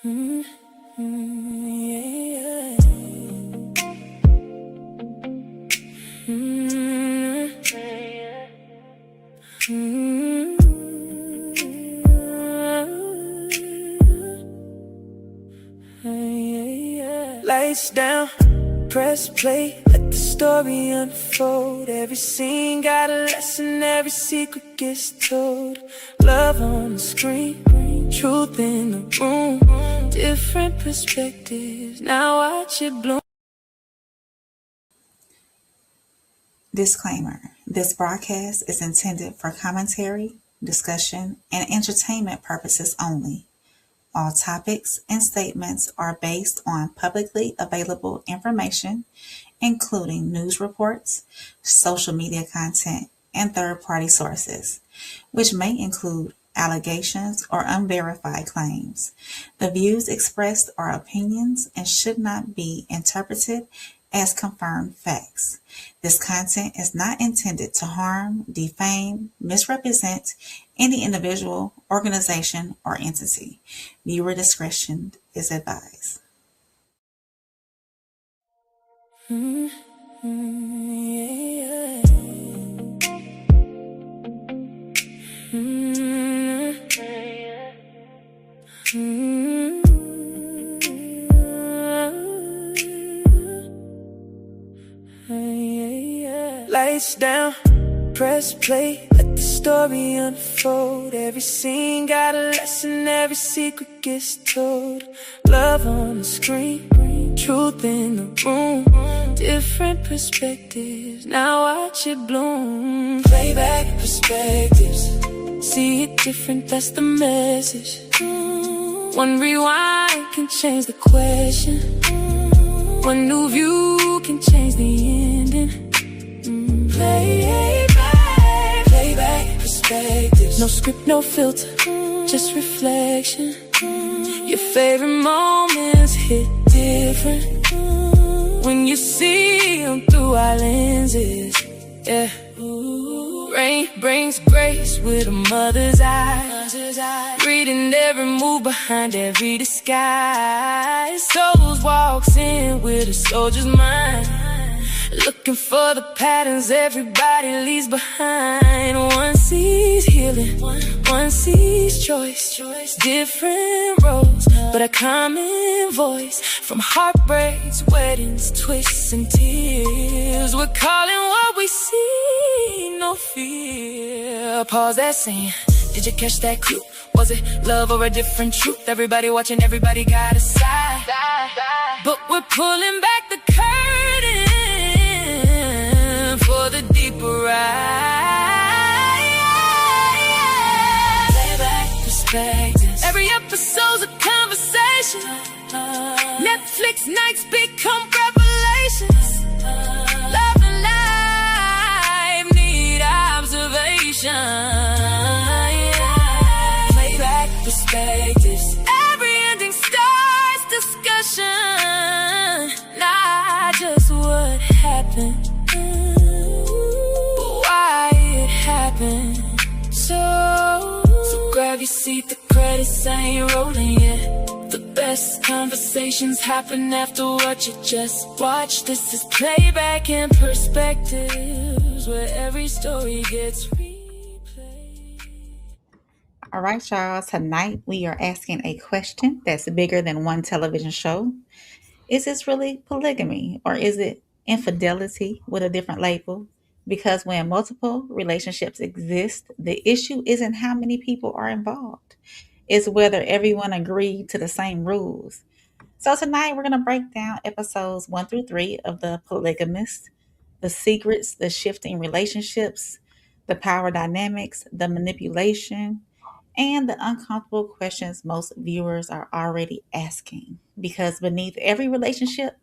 Mm, yeah. Mm, mm, yeah. Lights down, press play, let the story unfold. Every scene got a lesson, every secret gets told. Love on the screen, truth in the room, different perspectives. Now watch it bloom. Disclaimer: this broadcast is intended for commentary, discussion, and entertainment purposes only. All topics and statements are based on publicly available information, including news reports, social media content, and third-party sources, which may include allegations or unverified claims. The views expressed are opinions and should not be interpreted as confirmed facts. This content is not intended to harm, defame, misrepresent any individual, organization, or entity. Viewer discretion is advised. Mm, yeah. Mm, mm, yeah. Lights down, press play, let the story unfold. Every scene got a lesson, every secret gets told. Love on the screen, truth in the room, different perspectives. Now watch it bloom. Playback perspectives, see it different, that's the message. One rewind can change the question. One new view can change the ending. Playback perspectives. No script, no filter, just reflection. Your favorite moments hit different when you see them through our lenses. Yeah. Rain brings grace with a mother's eyes, reading every move behind every disguise. Souls walks in with a soldier's mind, looking for the patterns everybody leaves behind. One sees healing, one sees choice. Different roles, but a common voice. From heartbreaks, weddings, twists, and tears, we're calling what we see, no fear. Pause that scene, did you catch that clue? Was it love or a different truth? Everybody watching, everybody got a side, but we're pulling back the curtain for the deeper ride. Playback perspectives. Every episode's a conversation. Netflix nights become revelations. Love and life need observation. Playback perspectives. Every ending starts discussion. Not just what happened, but why it happened. So grab your seat, the credits ain't rolling yet. The best conversations happen after what you just watched. This is Playback and Perspectives, where every story gets replayed. All right, y'all. Tonight we are asking a question that's bigger than one television show. Is this really polygamy or is it infidelity with a different label? Because when multiple relationships exist, the issue isn't how many people are involved, it's whether everyone agreed to the same rules. So tonight we're going to break down episodes 1 through 3 of The Polygamist, the secrets, the shifting relationships, the power dynamics, the manipulation, and the uncomfortable questions most viewers are already asking. Because beneath every relationship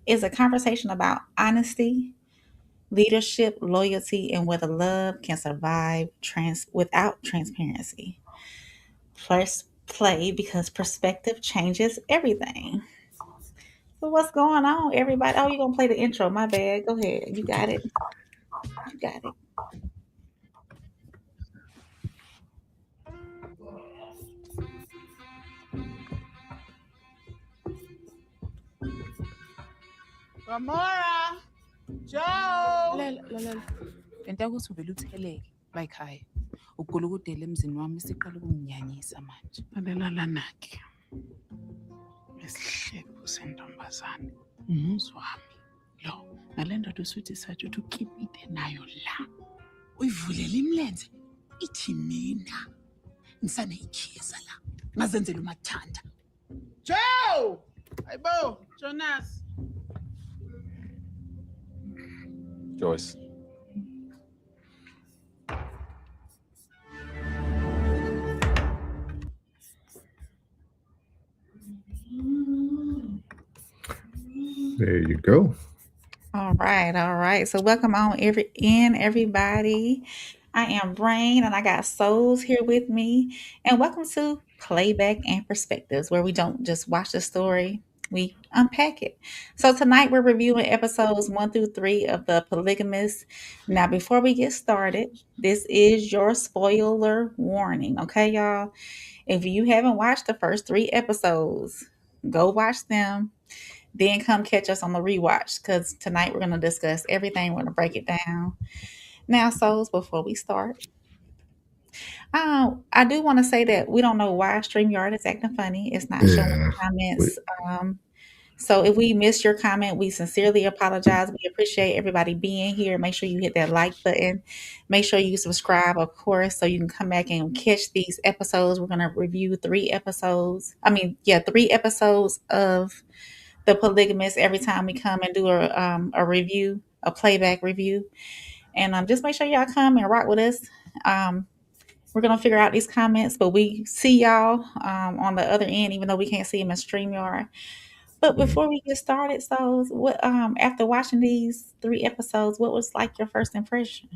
is a conversation about honesty, leadership, loyalty, and whether love can survive without transparency. Plus, play because perspective changes everything. So, what's going on, everybody? Oh, you're going to play the intro. My bad. Go ahead. You got it. You got it. Gamora! Joe! Lalela. Lento ukuthi uvele utheleke la ekhaya. Ugula ukudela emzini wami isiqala ukunginyanyisa manje. Lalela lana-ke. Isihlebo sentombazane. Umuzi wami. Lo, ngale ndoda usuthi sathi ukuthi ukipite nayo la. Uyivulela imlenze. Ithi mina. Ngisaneyikhiza la. Ngazenzela umathanda. Joe! Hayibo, Jonasi. Joyce. There you go. All right. So welcome on everybody. I am Brain and I got Souls here with me. And welcome to Playback and Perspectives, where we don't just watch the story, we unpack it. So tonight we're reviewing episodes 1 through 3 of The Polygamist. Now, before we get started, this is your spoiler warning, okay, y'all? If you haven't watched the first 3 episodes, go watch them. Then come catch us on the rewatch, because tonight we're going to discuss everything. We're going to break it down. Now, Souls, before we start, I do want to say that we don't know why StreamYard is acting funny. It's not showing Yeah. comments. So if we missed your comment, we sincerely apologize. We appreciate everybody being here. Make sure you hit that like button. Make sure you subscribe, of course, so you can come back and catch these episodes. We're going to review 3 episodes. 3 episodes of The Polygamist every time we come and do a review, a playback review. And just make sure y'all come and rock with us. We're going to figure out these comments, but we see y'all on the other end, even though we can't see them in StreamYard. But before we get started, so what after watching these 3 episodes, what was like your first impression?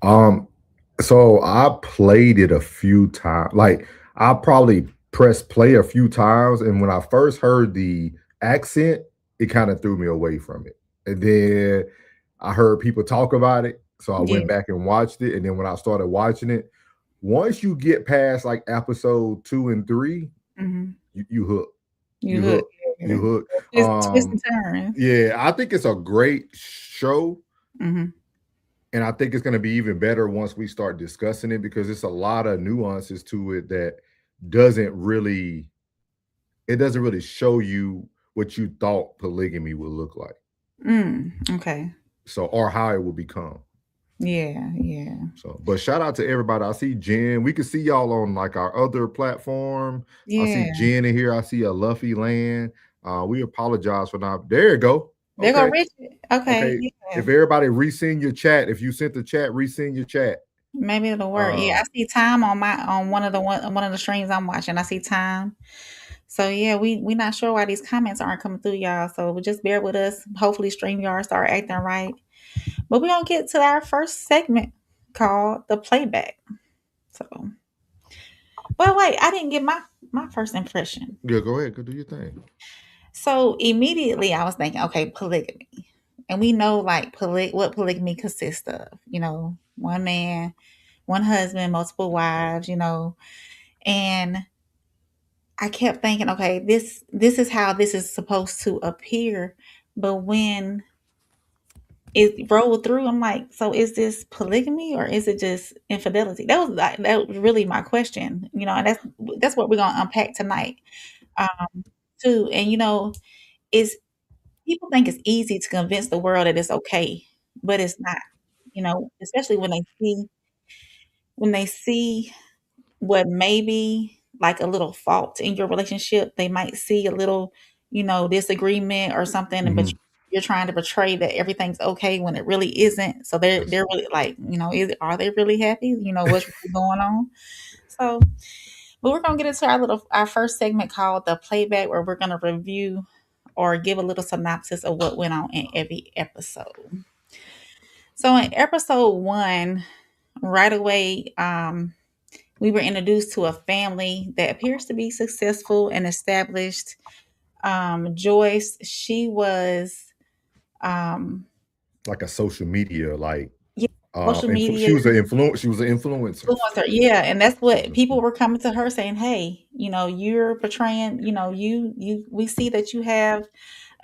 So I played it a few times. Like I probably pressed play a few times, and when I first heard the accent, it kind of threw me away from it. And then I heard people talk about it, so I went back and watched it. And then when I started watching it, once you get past like episode 2 and 3, you hook. You hook. You hook. Twist and turn. Yeah, I think it's a great show. And I think it's going to be even better once we start discussing it, because it's a lot of nuances to it that doesn't really show you what you thought polygamy would look like. Okay. So, or how it will become. Yeah. So, but shout out to everybody. I see Jen. We can see y'all on like our other platform. Yeah. I see Jen in here. I see a Luffy Land. We apologize for not. There you go. There go Richard. Okay. Yeah. If everybody resend your chat, if you sent the chat, resend your chat. Maybe it'll work. Yeah, I see time on one of the streams I'm watching. I see time. So yeah, we not sure why these comments aren't coming through, y'all. So just bear with us. Hopefully StreamYard start acting right. But we're gonna get to our first segment called the playback. So, but wait, I didn't get my first impression. Yeah, go ahead, go do your thing. So immediately I was thinking, okay, polygamy. And we know like what polygamy consists of, one man, one husband, multiple wives, and I kept thinking, okay, this is how this is supposed to appear. But when it rolled through, I'm like, so is this polygamy or is it just infidelity? That was really my question, and that's what we're gonna unpack tonight, too. And is people think it's easy to convince the world that it's okay, but it's not. Especially when they see what may be like a little fault in your relationship. They might see a little, disagreement or something, but you're trying to portray that everything's okay when it really isn't. So they're really like, are they really happy? What's really going on? So, but we're gonna get into our first segment called the playback, where we're gonna review or give a little synopsis of what went on in every episode. So in episode 1, right away, we were introduced to a family that appears to be successful and established. Joyce, she was like a social media, like social media. She was an influencer. Yeah, and that's what people were coming to her saying, hey, you're portraying, we see that you have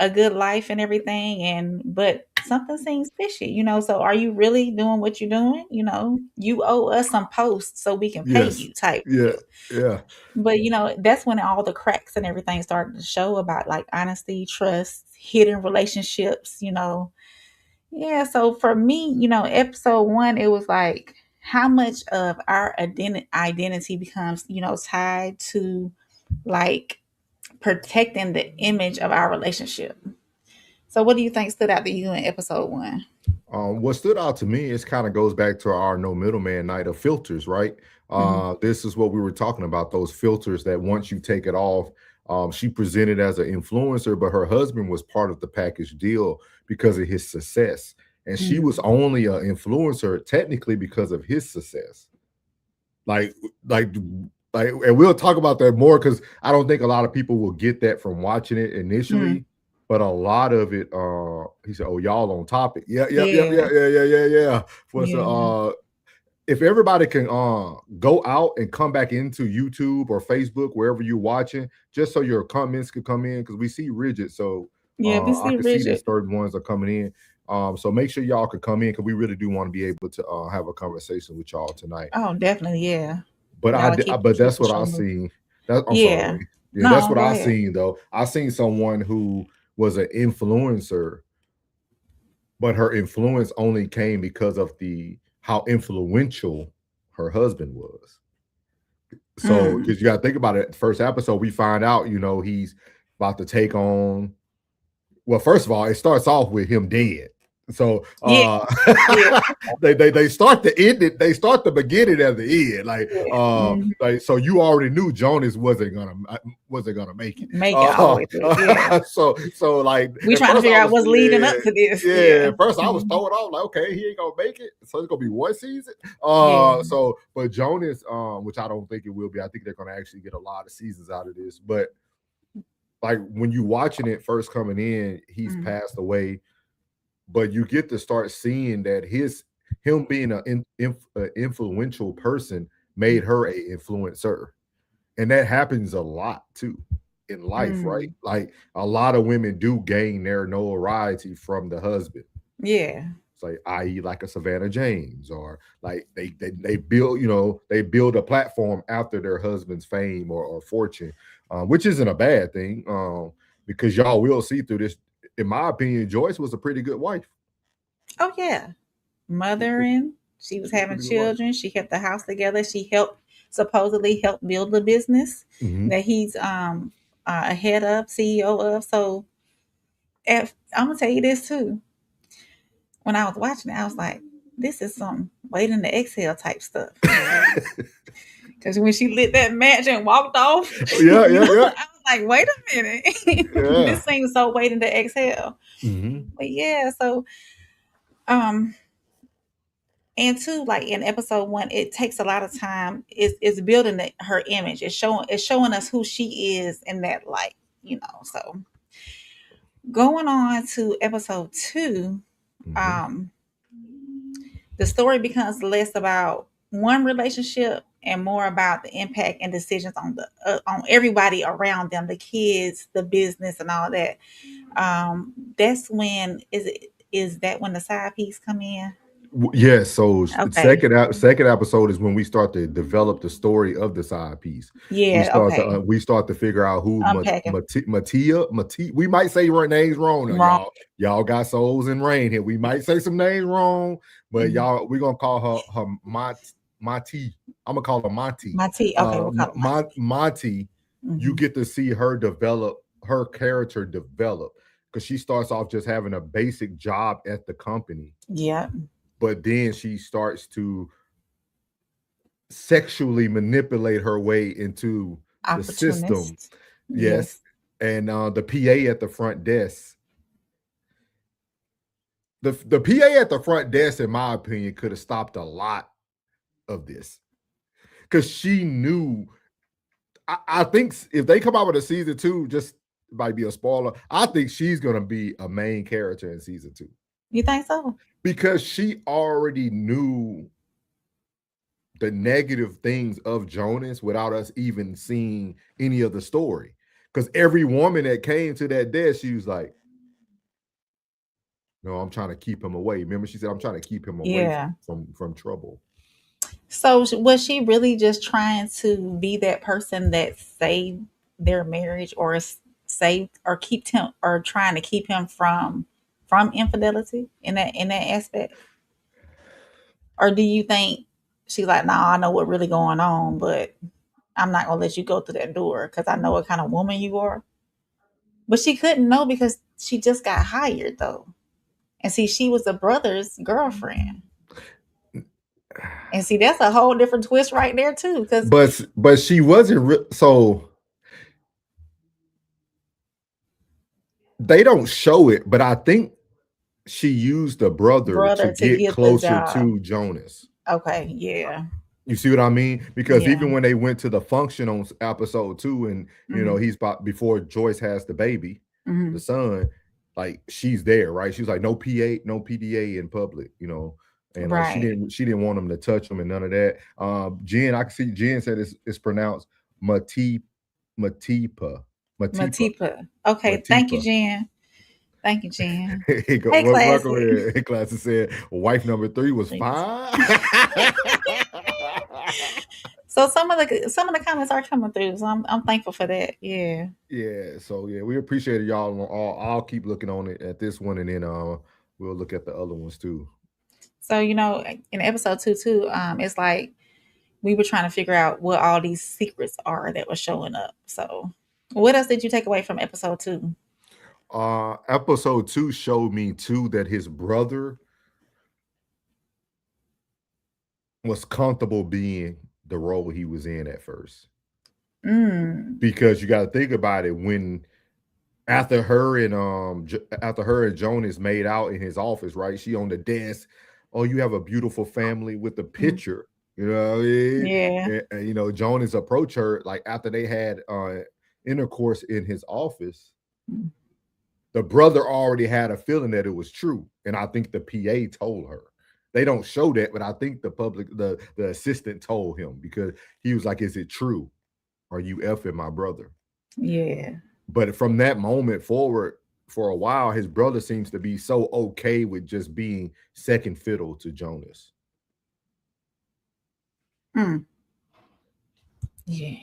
a good life and everything, but something seems fishy, so are you really doing what you're doing? You owe us some posts so we can pay Yes. you type Yeah. deal. Yeah. But that's when all the cracks and everything started to show about like honesty, trust, hidden relationships. Yeah, so for me, episode 1, it was like how much of our identity becomes, tied to like protecting the image of our relationship. So what do you think stood out to you in episode 1? What stood out to me is kind of goes back to our no middleman night of filters, right? Mhm. This is what we were talking about, those filters that once you take it off, she presented as an influencer, but her husband was part of the package deal because of his success. And she was Mhm. only an influencer technically because of his success. Like, like, and we'll talk about that more because I don't think a lot of people will get that from watching it initially. Mhm. But a lot of it, he said, "Oh, y'all on topic." Yeah, Yeah. yeah. For Yeah. if everybody can go out and come back into YouTube or Facebook, wherever you're watching, just so your comments could come in, because we see rigid. So Yeah, we I see can see that Richard. certain ones are coming in. So make sure y'all could come in because we really do want to be able to have a conversation with y'all tonight. Oh, definitely, yeah. But Gotta keep but keep that's the what show I moving. seen. That I'm Yeah. sorry. Yeah, that's No, what go I ahead. seen though. I seen someone who was an influencer, but her influence only came because of how influential her husband was. So, Mm. because you got to think about it, first episode, we find out, he's about to take on. Well, first of all, it starts off with him dead. So Yeah, yeah, they start the end it, they start the beginning at the end. yeah. Mhm. Like so you already knew Jonas wasn't gonna make it. Make it all the way through. Yeah. So like We at trying to first figure I out was what's leading up to this. yeah, Yeah. at first I was Mhm. throwing off like, okay, he ain't gonna make it. So it's gonna be one season. Yeah. So but Jonas, which I don't think it will be, I think they're gonna actually get a lot of seasons out of this. But like when you watching it first coming in, he's Mhm. passed away, but you get to start seeing that him being an influential person made her a influencer, and that happens a lot too in life, right? Mhm. Like a lot of women do gain their notoriety from the husband. Yeah. It's like, i.e., like a Savannah James, or like they build, they build a platform after their husband's fame or fortune, which isn't a bad thing, because y'all will see through this. In my opinion, Joyce was a pretty good wife. Oh yeah. Mothering. She was She was a having pretty good wife. children. She kept the house together. She supposedly helped build the business Mm-hmm. that he's a head of, CEO of. So I'm gonna tell you this too. When I was watching it, I was like, this is some waiting to exhale type stuff. Because when she lit that match and walked off, Yeah, yeah, yeah, I was like, wait a minute. yeah. This seems so waiting to exhale. Mm-hmm. But yeah, so um and two, like in episode 1, it takes a lot of time. It's building her image. It's showing us who she is in that light. So going on to episode 2, Mm-hmm. um, the story becomes less about one relationship and more about the impact and decisions on everybody around them, the kids, the business, and all that. That's when is that when the side piece come in? Yes. So Okay. second episode is when we start to develop the story of the side piece. Yeah. Okay. We start to figure out who Unpacking. Matia. We might say her names wrong now, Wrong. y'all got souls in rain here. We might say some names wrong, but Mhm. y'all, we're gonna call her Mati. I'm gonna call her Mati. My tea. Okay, we'll call it my tea. Mati. You Hmm. get to see her character develop, because she starts off just having a basic job at the company, Yeah. but then she starts to sexually manipulate her way into the system. Opportunist. Yes. Yes. And the PA at the front desk. The PA at the front desk, in my opinion, could have stopped a lot of this. Because she knew. I think if they come out with a season 2, just might be a spoiler, I think she's gonna be a main character in season 2. You think so? Because she already knew the negative things of Jonas without us even seeing any of the story. Because every woman that came to that desk, she was like, No, I'm trying to keep him away. Remember, she said, I'm trying to keep him away Yeah. from trouble. So was she really just trying to be that person that saved their marriage, or saved, or keep him, or trying to keep him from infidelity in that aspect? Or do you think she's like, nah, I know what really going on, but I'm not gonna let you go through that door because I know what kind of woman you are? But she couldn't know because she just got hired though. And see, she was the brother's girlfriend. And see, that's a whole different twist right there too. Because But she wasn't so they don't show it, but I think she used the brother to brother to get get the closer job. to Jonas. Okay, yeah, You see what I mean? Because yeah. even when they went to the function on episode 2, and Hmm. he's before Joyce has the baby, the Hmm. son, like she's there, right? She was like, no PA, no PDA in public, and like she Right. didn't want him to touch him and none of that. Jen, I can see Jen said it's pronounced Matipa, Matipa, Matipa, Matipa. Okay, thank you, Matipa. Jen. Thank you, Jen. He go, Hey, welcome classy. here. Classes said wife number 3 was fine. So some of the comments are coming through, so I'm thankful for that. Yeah. Yeah, so yeah, we appreciate it, y'all. I'll keep looking on it at this one, and then we'll look at the other ones too. So in episode 2 too, it's like we were trying to figure out what all these secrets are that were showing up. So, what else did you take away from episode 2? Episode 2 showed me too that his brother was comfortable being the role he was in at first, Mm. because you got to think about it. When after her and Jonas made out in his office, right? She on the desk. Oh, you have a beautiful family with the Mm. picture. You know what I mean? Yeah. And Jonas approached her like after they had intercourse in his office. Mm. The brother already had a feeling that it was true, and I think the PA told her. They don't show that, but I think the assistant told him, because he was like, "Is it true? Are you effing my brother?" Yeah. But from that moment forward, for a while, his brother seems to be so okay with just being second fiddle to Jonas. Mm. Yeah.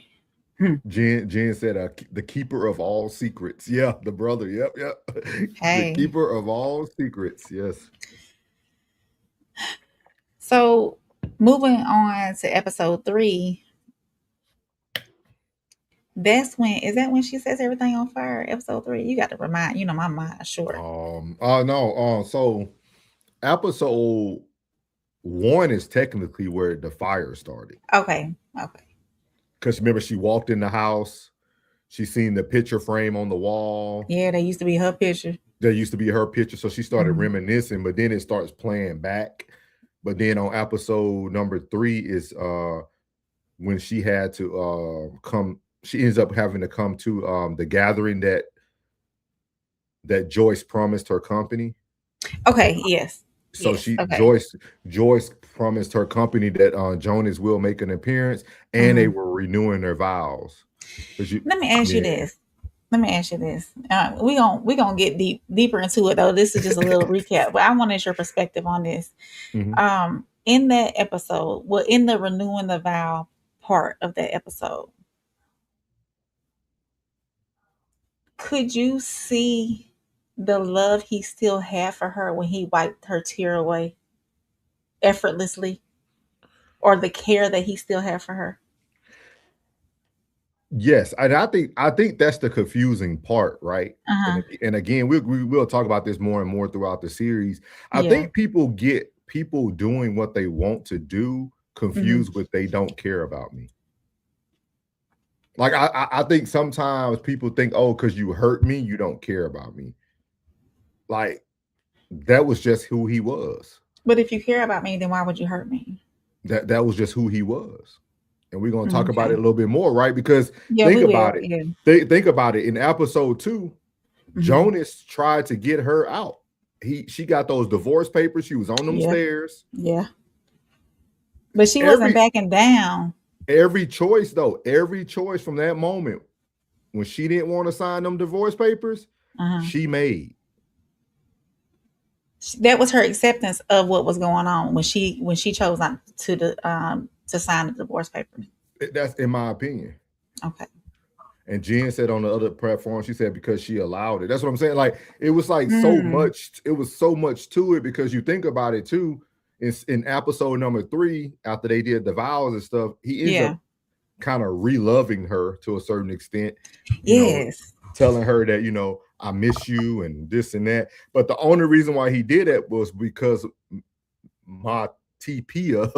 Mm. Jen said, "The keeper of all secrets." Yeah, the brother. Yep. The Hey. keeper of all secrets. Yes. So, moving on to episode 3, is that when she sets everything on fire? Episode 3. You got to remind, my mind is short. No. So episode 1 is technically where the fire started. Okay. Okay. Because remember, she walked in the house, she seen the picture frame on the wall. Yeah, that used to be her picture. That used to be her picture. So she started reminiscing, but then it starts playing back. But then on episode number 3 is when she had to come. She ends up having to come to the gathering that Joyce promised her company. Okay. Yes. So Yes. Okay. Joyce promised her company that Jonas will make an appearance, and they were renewing their vows. Let me ask you this. We gonna get deeper into it though. This is just a little recap, but I wanted your perspective on this. In that episode, well, in the renewing the vow part of that episode, could you see the love he still had for her when he wiped her tear away effortlessly, or the care that he still had for her? Yes, and I think that's the confusing part, right? Uh-huh. And again, we'll talk about this more and more throughout the series. I Yeah. think people get people doing what they want to do confused with they don't care about me. Like I think sometimes people think, oh, because you hurt me, you don't care about me. Like that was just who he was. But if you care about me, then why would you hurt me? That was just who he was. And we're going to talk about it Okay. a little bit more, right? Because Yeah, think we about will. it. Yeah. Think about it. In episode 2, Jonas tried to get her out. She got those divorce papers. She was on them stairs. Yeah. But she wasn't backing down. Every choice from that moment, when she didn't want to sign them divorce papers, she made. That was her acceptance of what was going on when she chose not to sign the divorce papers. That's in my opinion. Okay. And Jen said on the other platform, she said because she allowed it. That's what I'm saying. Like it was like so Mm. much. It was so much to it because you think about it too. In episode number 3, after they did the vows and stuff, he ends up kind of re-loving her to a certain extent. You know, Yes. telling her that I miss you and this and that. But the only reason why he did it was because Matipa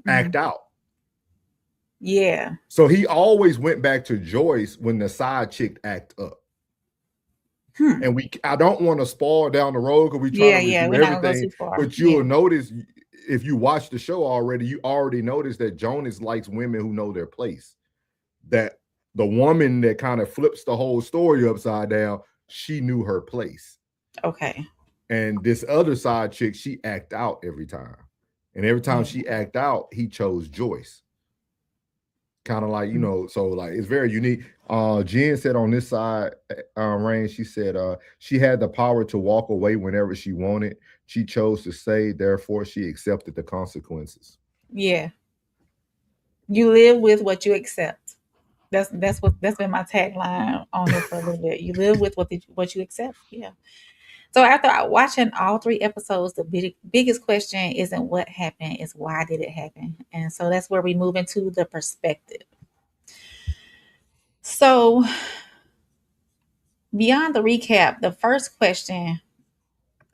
act out. Yeah. So he always went back to Joyce when the side chick act up. And I don't want to spoil down the road because we try to review everything. But you'll notice if you watch the show already, you already notice that Jonas likes women who know their place. That the woman that kind of flips the whole story upside down, she knew her place. Okay. And this other side chick, she act out every time. And every time she act out, he chose Joyce. Kind of like, so like it's very unique. Jen said on this side, Rain, she said she had the power to walk away whenever she wanted. She chose to stay, therefore she accepted the consequences. Yeah. You live with what you accept. That's been my tagline on here for a little bit. You live with what you accept. Yeah. So after watching all 3 episodes, the biggest question isn't what happened, is why did it happen? And so that's where we move into the perspective. So beyond the recap, the first question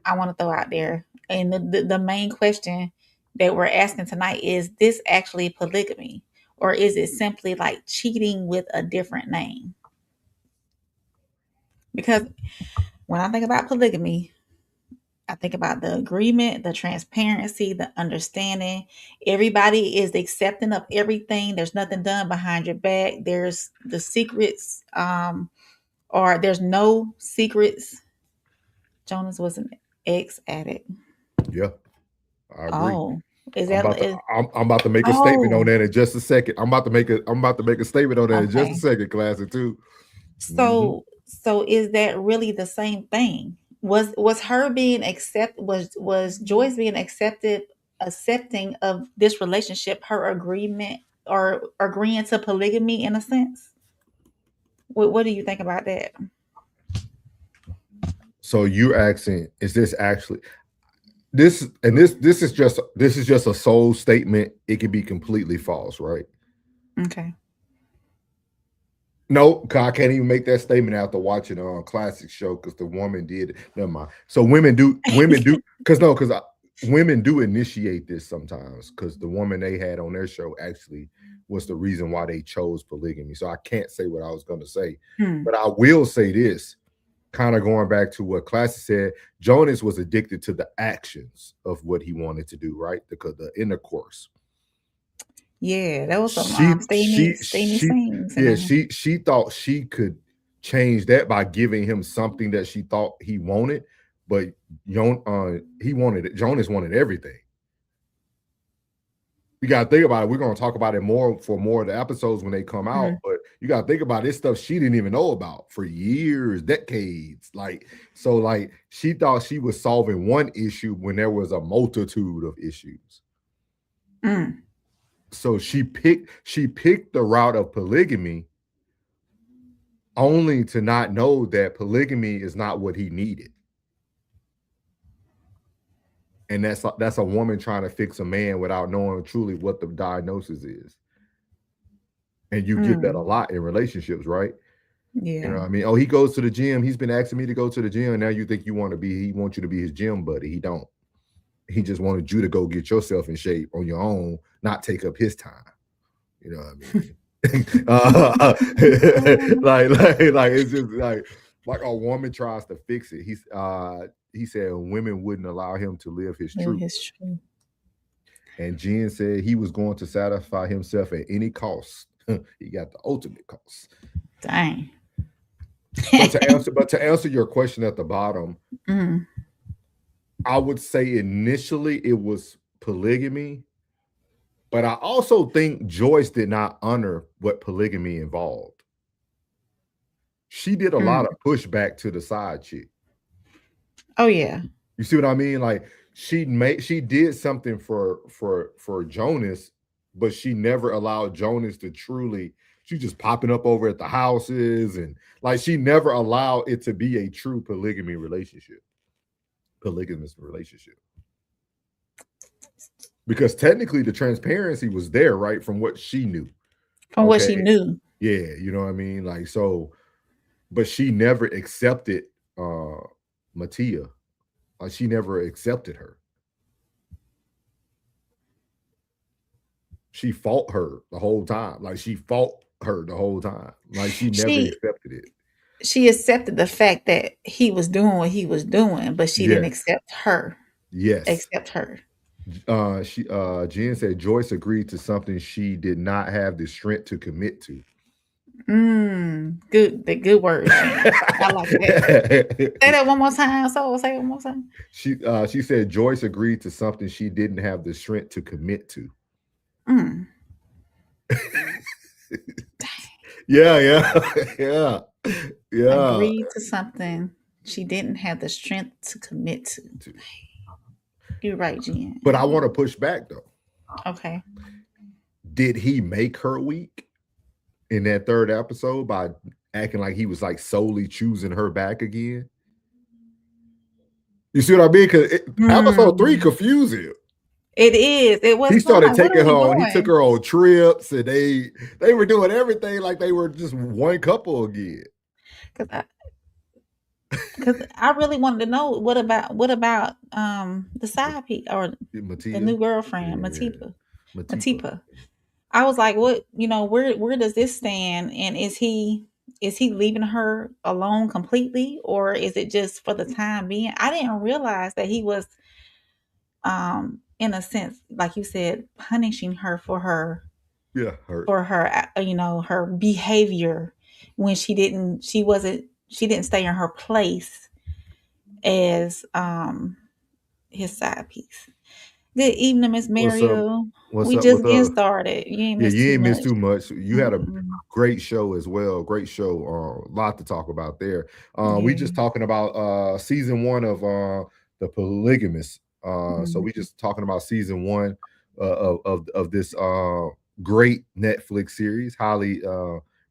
I want to throw out there, and the main question that we're asking tonight is this actually polygamy? Or is it simply like cheating with a different name? Because when I think about polygamy, I think about the agreement, the transparency, the understanding. Everybody is accepting of everything. There's nothing done behind your back. There's the secrets, or there's no secrets. Jonas was an ex addict. Yeah, I agree. Oh, is that? I'm about to make a statement on that in just a second. I'm about to make a statement on that in just a second, Classic too. So is that really the same thing? Was her being was Joyce being accepting of this relationship her agreement or agreeing to polygamy in a sense? What do you think about that? So you're asking, is this actually this is just a sole statement? It could be completely false, right? Okay. No, I can't even make that statement after watching a classic show because the woman did it. Never mind. So women do because women do initiate this sometimes because the woman they had on their show actually was the reason why they chose polygamy. So I can't say what I was going to say, but I will say this, kind of going back to what Classic said. Jonas was addicted to the actions of what he wanted to do, right? Because the intercourse. Yeah, that was some steamy scenes. Yeah, she thought she could change that by giving him something that she thought he wanted, but he wanted it. Jonas wanted everything. You gotta think about it. We're gonna talk about it more for more of the episodes when they come out, but you gotta think about this stuff she didn't even know about for years, decades. Like she thought she was solving one issue when there was a multitude of issues. So she picked the route of polygamy only to not know that polygamy is not what he needed. And that's a woman trying to fix a man without knowing truly what the diagnosis is. And you get that a lot in relationships, right? Yeah. You know what I mean? Oh, he goes to the gym. He's been asking me to go to the gym. And now you think he wants you to be his gym buddy. He don't. He just wanted you to go get yourself in shape on your own, not take up his time. You know what I mean? Like it's just like a woman tries to fix it. He said women wouldn't allow him to live his truth. And Jen said he was going to satisfy himself at any cost. He got the ultimate cost. Dang. But to answer your question at the bottom, I would say initially it was polygamy. But I also think Joyce did not honor what polygamy involved. She did a lot of pushback to the side chick. Oh yeah. You see what I mean? Like she did something for Jonas, but she never allowed Jonas to truly. She just popping up over at the houses, and like she never allowed it to be a true polygamous relationship. Because technically the transparency was there, right? From what she knew. From what she knew. Yeah, you know what I mean? Like, so, but she never accepted Matipa. Like, she never accepted her. She fought her the whole time. Like, she fought her the whole time. Like, she never accepted it. She accepted the fact that he was doing what he was doing, but she didn't accept her. Yes. Accept her. Jen said Joyce agreed to something she did not have the strength to commit to. Good word. I like that. Say that one more time. So say it one more time. She said Joyce agreed to something she didn't have the strength to commit to. Yeah. Agreed to something she didn't have the strength to commit to. You're right, Jen. But I want to push back though. Okay. Did he make her weak in that third episode by acting like he was like solely choosing her back again? You see what I mean? Because episode 3 confused him. It is. It was. He started taking her on. He took her on trips, and they were doing everything like they were just one couple again. Because I really wanted to know what about the side piece or the new girlfriend, Matipa. I was like, what, where does this stand? And is he leaving her alone completely, or is it just for the time being? I didn't realize that he was, in a sense, like you said, punishing her for her, her behavior when she didn't stay in her place as his side piece. Good evening, Miss Mario. We just getting started. You ain't missed too much. You had a great show as well. Great show. A lot to talk about there. We just talking about season 1 of The Polygamist. So we just talking about season 1 of this great Netflix series. Highly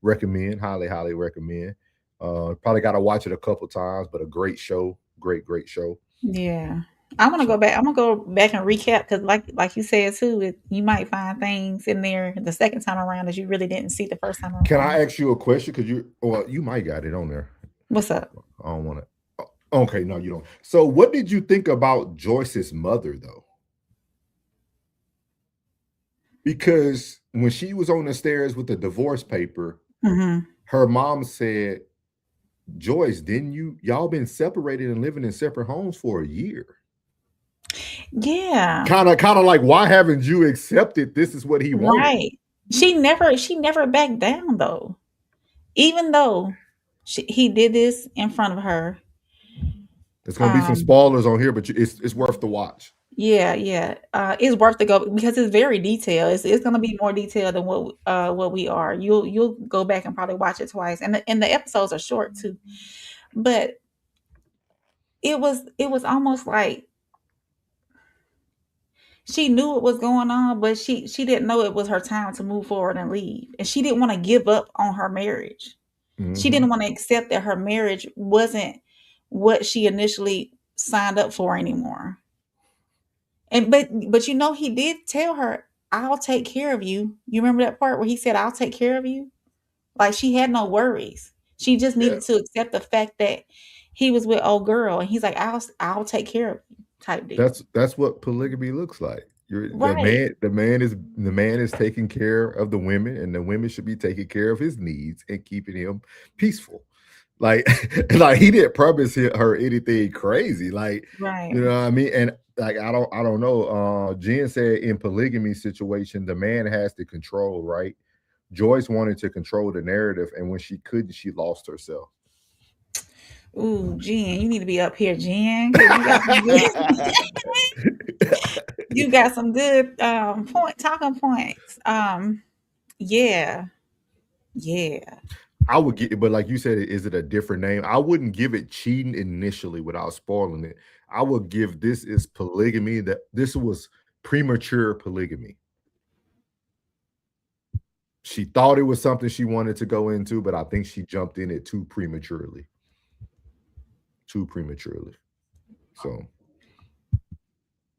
recommend. Highly recommend. Probably got to watch it a couple times, but a great show. Great show. Yeah. I'm gonna go back. I'm gonna go back and recap because, like you said too, you might find things in there the second time around that you really didn't see the first time around. Can I ask you a question? Because you might got it on there. What's up? I don't want to. Okay, no, you don't. So, what did you think about Joyce's mother, though? Because when she was on the stairs with the divorce paper, her mom said, "Joyce, didn't y'all been separated and living in separate homes for a year?" Yeah. Kind of like, why haven't you accepted this is what he wanted? Right. She never backed down though. Even though he did this in front of her. There's gonna be some spoilers on here, but it's worth the watch. Yeah. It's worth to go because it's very detailed. It's gonna be more detailed than what we are. You'll go back and probably watch it twice. And the episodes are short too. But it was almost like she knew what was going on, but she didn't know it was her time to move forward and leave. And she didn't want to give up on her marriage. She didn't want to accept that her marriage wasn't what she initially signed up for anymore. And but he did tell her, "I'll take care of you." You remember that part where he said, "I'll take care of you"? Like she had no worries. She just needed to accept the fact that he was with old girl, and he's like, "I'll take care of you." Type deal. That's what polygamy looks like. The man is taking care of the women, and the women should be taking care of his needs and keeping him peaceful. Like he didn't promise her anything crazy. Like, right. You know what I mean? And like I don't know. Jen said in polygamy situation, the man has to control, right? Joyce wanted to control the narrative, and when she couldn't, she lost herself. Ooh, Jen, you need to be up here, Jen. You got some good talking points. Yeah. I would get, but like you said, is it a different name? I wouldn't give it cheating initially without spoiling it. I would give this is polygamy. That this was premature polygamy. She thought it was something she wanted to go into, but I think she jumped in it too prematurely. Too prematurely. So,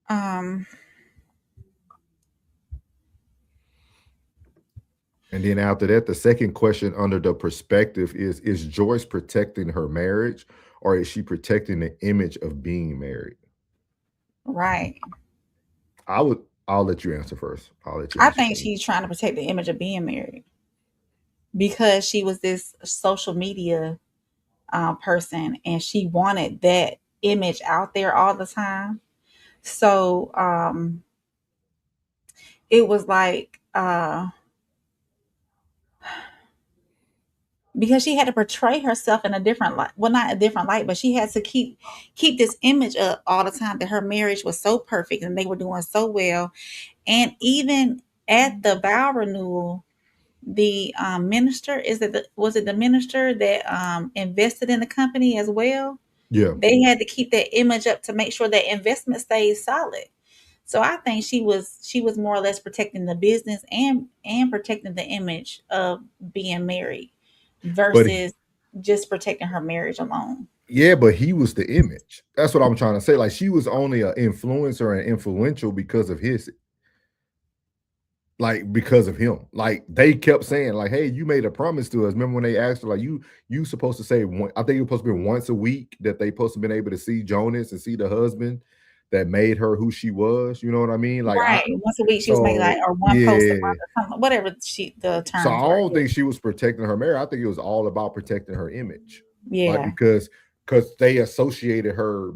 Um, and then after that, the second question under the perspective is Joyce protecting her marriage or is she protecting the image of being married? right. I'll let you answer first. I'll let you I answer think first. she's trying to protect the image of being married because she was this social media person and she wanted that image out there all the time. So it was like because she had to portray herself in a different light. Well, not a different light, but she had to keep this image up all the time that her marriage was so perfect and they were doing so well. And even at the vow renewal, the minister was it the minister that invested in the company as well? Yeah. They had to keep that image up to make sure that investment stays solid. So I think she was more or less protecting the business and protecting the image of being married But versus just protecting her marriage alone. yeah, but he was the image. That's what I'm trying to say. Like she was only an influencer and influential because of his, like because of him. Like they kept saying, like, "Hey, you made a promise to us." Remember when they asked her, like, "You supposed to say one?" I think it was supposed to be once a week that they supposed to been able to see Jonas and see the husband that made her who she was. You know what I mean? Like Right. Once a week she was making like so or one post a yeah. month or something, whatever the So I terms were. don't think she was protecting her marriage. I think it was all about protecting her image, like Yeah. because they associated her,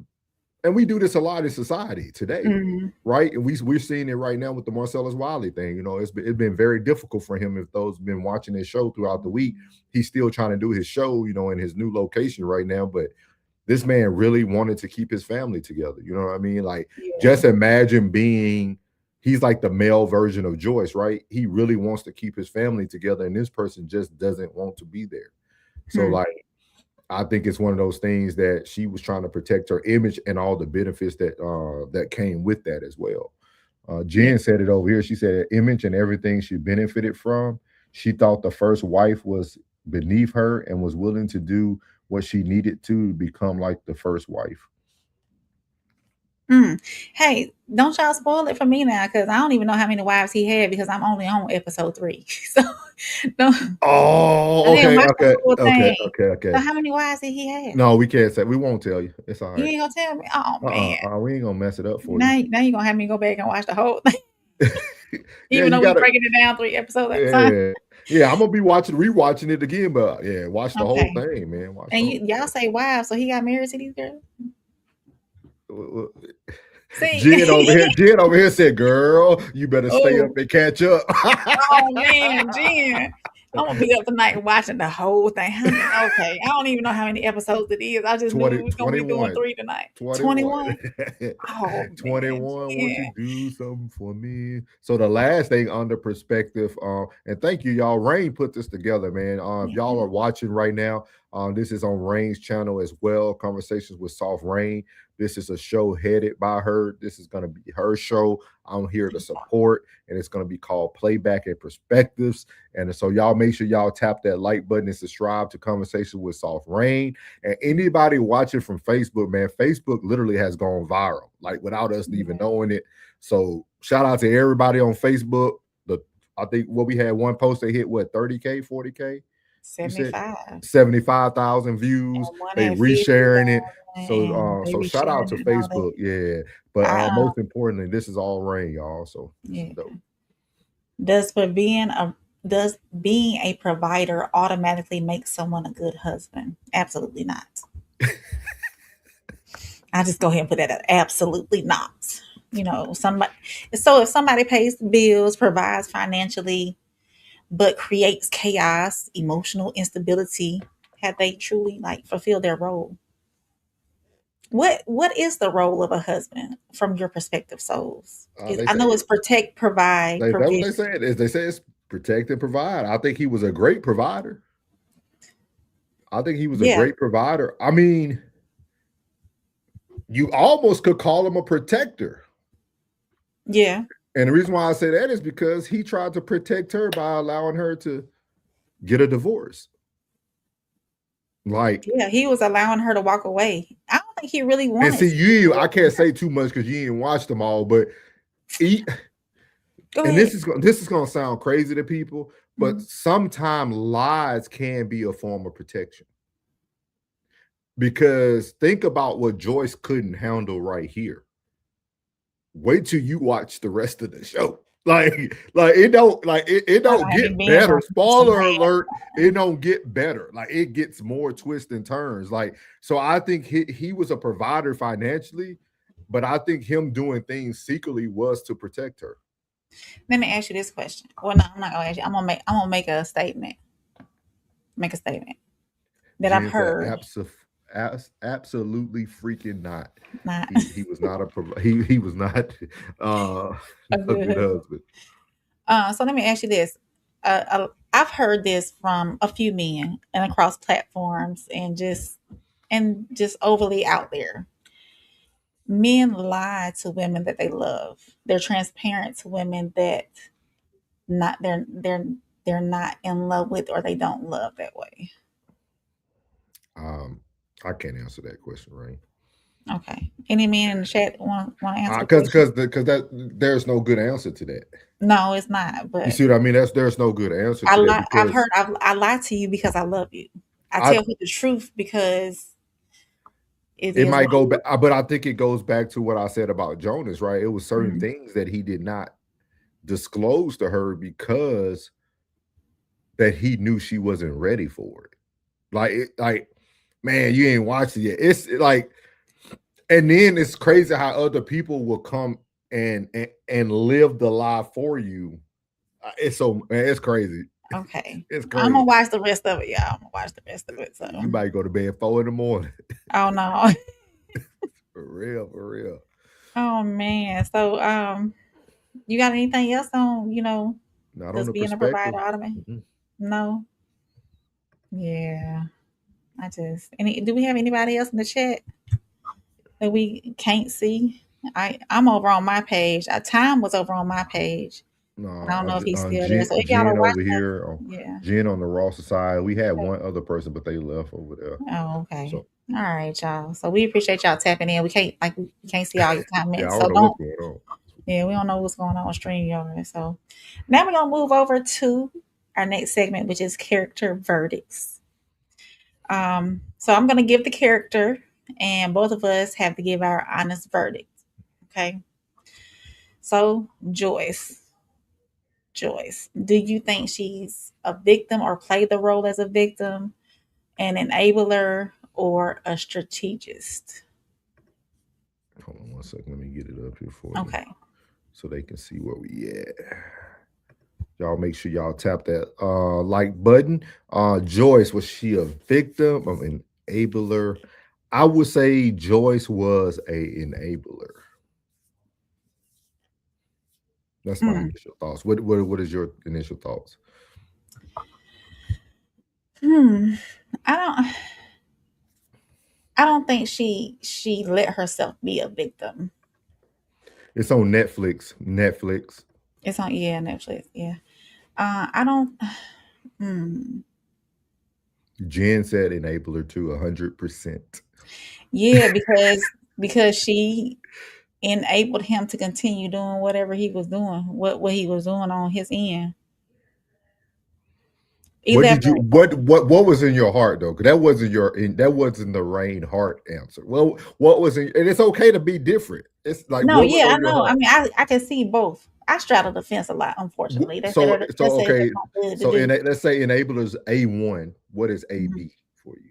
and we do this a lot in society today, Mhm. right? And we're seeing it right now with the Marcellus Wiley thing. You know, it's been very difficult for him. If those been watching his show throughout the week, he's still trying to do his show, you know, in his new location right now, but this man really wanted to keep his family together. You know what I mean? Like, Yeah. just imagine he's like the male version of Joyce, right? He really wants to keep his family together, and this person just doesn't want to be there. So, Hmm. like, I think it's one of those things that she was trying to protect her image and all the benefits that came with that as well. Yeah. Jen said it over here. She said image and everything she benefited from. She thought the first wife was beneath her and was willing to do what she needed to become like the first wife. Mm. Hey, don't y'all spoil it for me now because I don't even know how many wives he had because I'm only on episode 3. So no, I Oh, didn't okay, watch the okay, full okay, thing. okay, So okay. how many wives did he have? No, we can't say. We won't tell you. It's all You right. ain't gonna tell me? Oh man. We ain't gonna mess it up for you. Now you're gonna have me go back and watch the whole thing. Yeah, Even you though we gotta. breaking it down 3 episodes at a time. Yeah, yeah. I'm gonna be rewatching it again, but yeah, watch the whole Okay. thing, man. Watch the And whole y'all say wives, so he got married to these girls? thing. See? Jen over here said, "Girl, you better stay up Oh, and catch up." oh man, Jen. I'm gonna be up tonight watching the whole thing. Okay, I don't even know how many episodes it is. I just knew 20, we was gonna be doing 21. 3 tonight. 21. 21. Oh man, 21, won't Jen. you do something for me? So the last thing under perspective, and thank you, y'all. Rain put this together, man. If y'all are watching right now, this is on Rain's channel as well. Conversations with Soft Rain. This is a show headed by her. This is going to be her show. I'm here to support, and it's going to be called Playback and Perspectives. And so y'all make sure y'all tap that like button and subscribe to Conversations with Soft Rain. And anybody watching from Facebook, man, Facebook literally has gone viral, like without us even knowing it. So shout out to everybody on Facebook. I think what we had one post that hit 30K, 40K. 75. 75,000 views. And one They at 50,000 resharing it. and they So shout out resharing to it and all Facebook. that. Yeah. But I most importantly, this is all Rain, y'all. So this yeah. is dope. Does being a provider automatically make someone a good husband? Absolutely not. I just go ahead and put that out. Absolutely not. You know, somebody. So if somebody pays the bills, provides financially, but creates chaos, emotional instability, have they truly like fulfilled their role? What is the role of a husband from your perspective, souls? They I know say it's protect, provide, that's what they provision. said. Is they say it's protect and provide. I think he was a great provider. I think he was a Yeah. great provider. I mean, you almost could call him a protector. Yeah. And the reason why I say that is because he tried to protect her by allowing her to get a divorce. Like, Yeah, he was allowing her to walk away. I don't think he really and wanted see, to. I can't say too much because you didn't watch them all, but he, Go and ahead. this is gonna sound crazy to people, but Mhm. sometimes lies can be a form of protection. Because think about what Joyce couldn't handle right here. Wait till you watch the rest of the show. Like it don't it I don't don't have any get bands better. on. Some Spoiler bands. alert, it don't get better. Like it gets more twists and turns. Like, so I think he was a provider financially, but I think him doing things secretly was to protect her. Let me ask you this question. Well, no, I'm not gonna ask you. I'm gonna make a statement. Make a statement that I've Jen said, heard. absolutely freaking not. Not He was not he was not a a good good husband. husband. So let me ask you this. I've heard this from a few men and across platforms and just overly out there. Men lie to women that they love. They're transparent to women that not they're not in love with or they don't love that way. Um, I can't answer that question, right? Okay. Any men in the chat want to answer the Because question? that there's no good answer to that. No, it's not. You But see what I mean? There's no good answer to that I've because heard I lie to you because I love you. I I tell you the truth because it it is might what go back, but I think it goes back to what I said about Jonas, right? It was certain Mhm. things that he did not disclose to her because that he knew she wasn't ready for it. Like, man, you ain't watched it yet. It's like, and then it's crazy how other people will come and live the lie for you. It's so, man, it's crazy. Okay. It's I'm crazy. gonna watch the rest of it, y'all. I'm gonna watch the rest of it. So You might go to bed 4 in the morning. oh no. For real, for real. Oh man. So you got anything else on, Not on does the being a perspective. provider automate? Mm-mm. No? Yeah. Do we have anybody else in the chat that we can't see? I'm over on my page. Time was over on my page. No, And I don't know if he's still there. So if y'all are Jen over watching, here, yeah. Jen on the Ross side. We had one other person, but they left over there. Oh, okay. So All right, y'all. So we appreciate y'all tapping in. We can't see all your yeah, I comments. don't So know what's don't going on. yeah, we don't know what's going on with StreamYard. So now we're gonna move over to our next segment, which is character verdicts. So I'm gonna give the character and both of us have to give our honest verdict. Okay. So Joyce, do you think she's a victim or played the role as a victim, an enabler, or a strategist? Hold on one second. Let me get it up here for you Okay. so they can see where we at. Y'all make sure y'all tap that like button. Joyce, was she a victim of an enabler? I would say Joyce was a enabler. That's my Hmm. initial thoughts. What is your initial thoughts? Hmm. I don't. I don't think she let herself be a victim. It's on Netflix. Netflix. It's on Netflix. Yeah. I don't. Hmm. Jen said enabler to 100%. Yeah, because she enabled him to continue doing whatever he was doing, what he was doing on his end. What Either did you what was in your heart though? Because that wasn't the Rain heart answer. Well, what was in, and it's okay to be different. It's like no, what was yeah, I on your know. I heart. mean, I can see both. I straddle the fence a lot, unfortunately. So Let's say okay. that's not good to So do. let's say enablers A1. What is Mhm. AB for you?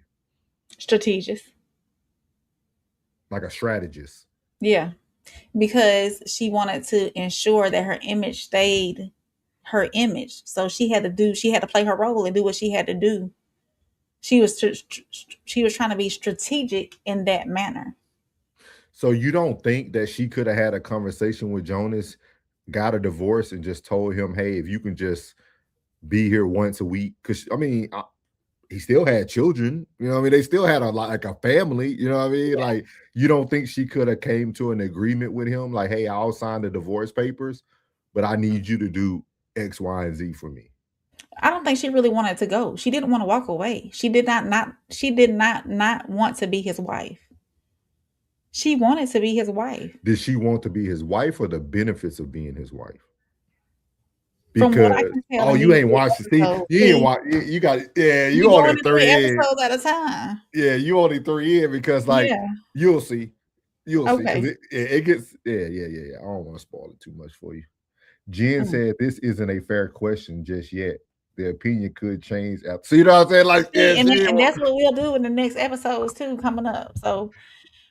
Strategist. Like a strategist. Yeah, because she wanted to ensure that her image stayed her image. So she had to play her role and do what she had to do. She was trying to be strategic in that manner. So you don't think that she could have had a conversation with Jonas, got a divorce, and just told him, "Hey, if you can just be here once a week," because I mean, he still had children. You know what I mean? They still had like a family. You know what I mean? Yeah. Like, you don't think she could have came to an agreement with him? Like, hey, I'll sign the divorce papers, but I need you to do X, Y, and Z for me. I don't think she really wanted to go. She didn't want to walk away. She did not want to be his wife. She wanted to be his wife. Did she want to be his wife or the benefits of being his wife? From what Because I can tell, you ain't watched the see, you ain't watch. You got you going only to 3 three in. episodes at a time. Yeah, you only 3 in because like Yeah. you'll see because Okay. it gets yeah. I don't want to spoil it too much for you. Jen said this isn't a fair question just yet. The opinion could change after. So you know what I'm saying? Like, And that's what we'll do in the next episodes too, coming up. So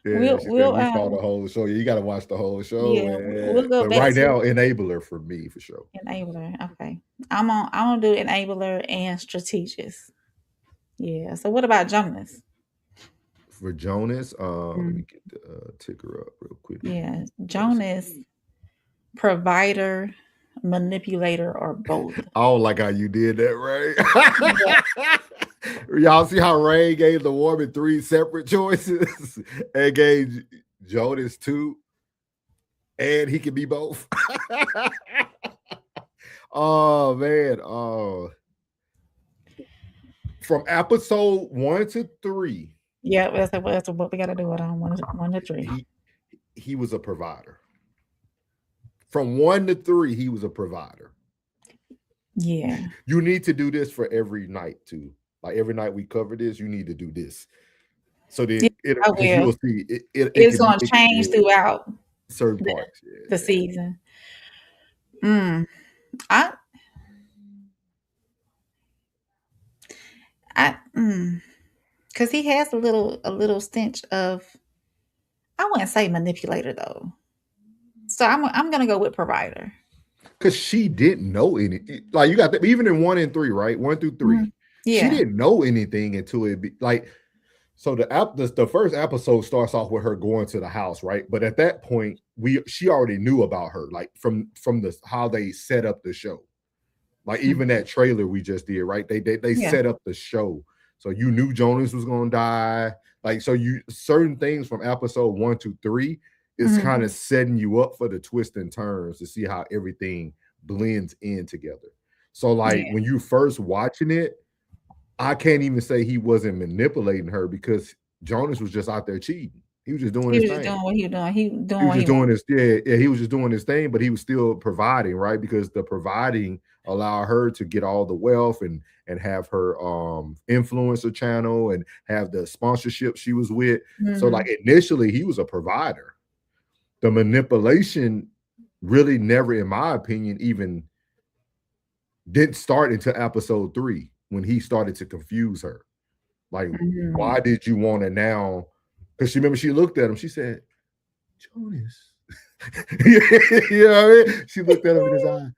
yeah, we'll we saw the whole show. You got to watch the whole show. yeah, we'll go but back right to now, enabler for me for sure. enabler. Okay, I'm gonna do enabler and strategist. Yeah. So what about Jonas? For Jonas, let me get the ticker up real quick. Yeah, Jonas, provider, manipulator, or both. I don't like how you did that, Ray. Y'all see how Ray gave the woman 3 separate choices and gave Jonas 2, and he can be both. Oh man, from episode 1 to 3. Yeah, that's what we got to do it on 1 to 3. He was a provider. From 1 to 3, he was a provider. Yeah. You need to do this for every night too. Like every night we cover this, you need to do this. So then you will see it's going to change throughout certain parts. The season. Because he has a little stench of, I wouldn't say manipulator though. So I'm gonna go with provider. Because she didn't know anything. Like you got even in 1 and 3, right? 1 through 3. Yeah. She didn't know anything until it be like. So the first episode starts off with her going to the house, right? But at that point, she already knew about her, like from how they set up the show. Like even that trailer we just did, right? They set up the show. So you knew Jonas was gonna die. Like so certain things from episode 1 to 3 is kind of setting you up for the twists and turns to see how everything blends in together. So like when you first watching it, I can't even say he wasn't manipulating her because Jonas was just out there cheating. He was just doing his thing. He was just doing his thing, but he was still providing, right? Because the providing allowed her to get all the wealth and have her influencer channel and have the sponsorship she was with. So like initially he was a provider. The manipulation really never, in my opinion, even didn't start until episode 3 when he started to confuse her. Like, why did you want to now? Because she remember she looked at him. She said, Jonas. You know what I mean? She looked at him in his eye.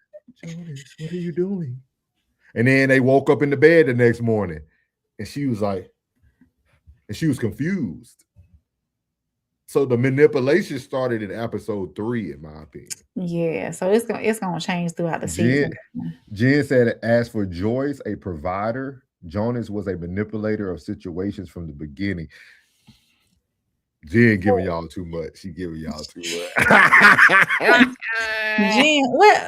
Jonas, what are you doing? And then they woke up in the bed the next morning. And she was like, and she was confused. So the manipulation started in episode 3, in my opinion. Yeah, so it's gonna change throughout the season. Jen said, as for Joyce, a provider, Jonas was a manipulator of situations from the beginning. Jen giving y'all too much. She giving y'all too much. Jen,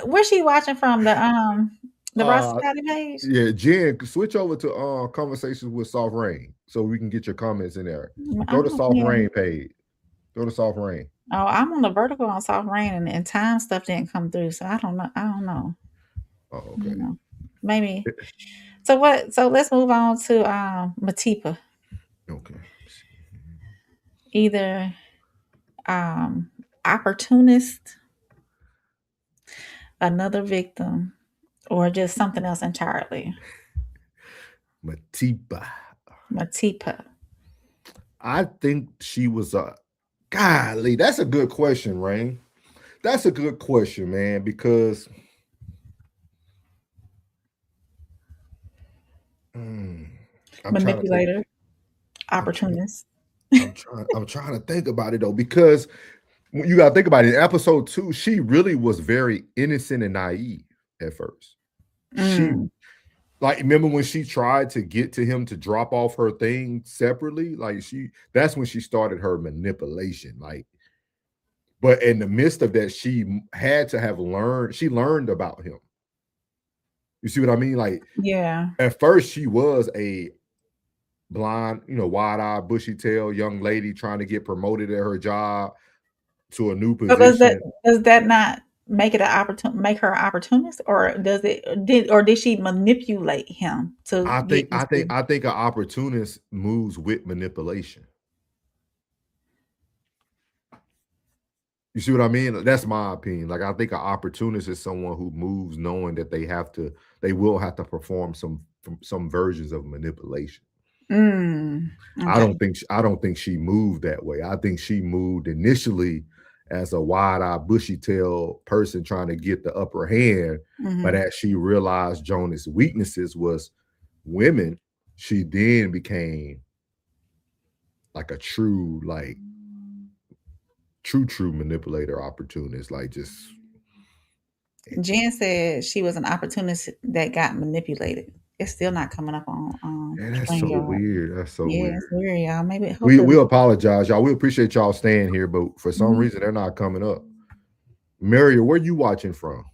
where's she watching from? The Roscotti page? Yeah, Jen, switch over to conversations with Soft Rain so we can get your comments in there. Go to Soft Rain page. Go to Soft Rain. Oh, I'm on the vertical on Soft Rain, and time stuff didn't come through, so I don't know. Oh, okay. Maybe. So let's move on to Matipa. Okay. Either opportunist, another victim, or just something else entirely. Matipa. I think she was a golly. That's a good question, Rain. That's a good question, man, because manipulator, opportunist. I'm trying to think about it though, because you got to think about it. In episode 2, she really was very innocent and naive at first. She Like, remember when she tried to get to him to drop off her thing separately? Like, that's when she started her manipulation. Like, but in the midst of that, she had to have learned about him. You see what I mean? Like, Yeah. at first she was a blonde, wide-eyed, bushy-tailed young lady trying to get promoted at her job to a new So position. does that not make her an opportunist, or did she manipulate him to I get think I think into? I think an opportunist moves with manipulation. You see what I mean? That's my opinion. Like, I think an opportunist is someone who moves knowing that they will have to perform some versions of manipulation. I Okay. don't think she moved that way. I think she moved initially as a wide-eyed, bushy-tailed person trying to get the upper hand. But as she realized Jonas' weaknesses was women, she then became like a true manipulator, opportunist. Like, just Jen said she was an opportunist that got manipulated. It's still not coming up on man, that's so StreamYard. weird. That's so Yeah, weird. it's weird, y'all. Maybe We hopefully. apologize, y'all. We appreciate y'all staying here, but for some reason they're not coming up. Mario, where you watching from?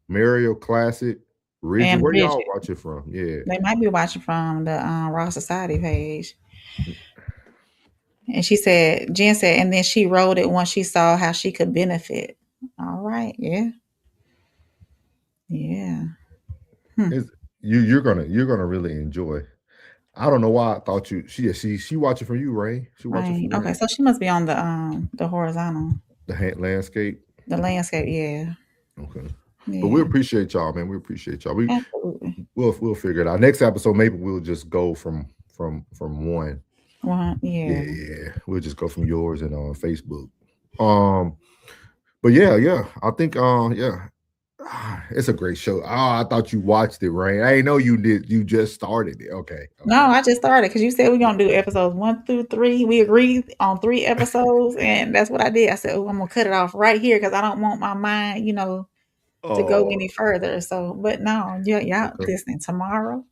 Mario Classic, Rigid. And Where y'all Bridget. watching from? Yeah. They might be watching from the Raw Society page. And Jen said, and then she wrote it once she saw how she could benefit. All right, yeah. Yeah. You're gonna really enjoy. I don't know why I thought she watching from you, Ray. She watching Right. from Okay, Ray. so she must be on the horizontal. The landscape. The landscape, yeah. Okay. But we Yeah. appreciate y'all, man. We appreciate y'all. Absolutely. We'll figure it out. Next episode, maybe we'll just go from one. Well, yeah. Yeah. We'll just go from yours and on Facebook. But yeah. I think yeah. It's a great show. Oh, I thought you watched it, Rain. I didn't know you did. You just started it. Okay. No, I just started because you said we're gonna do episodes 1 through 3. We agreed on 3 episodes, and that's what I did. I said, "Oh, I'm gonna cut it off right here because I don't want my mind, to go Oh, any further." So, but no, y'all okay. listening tomorrow.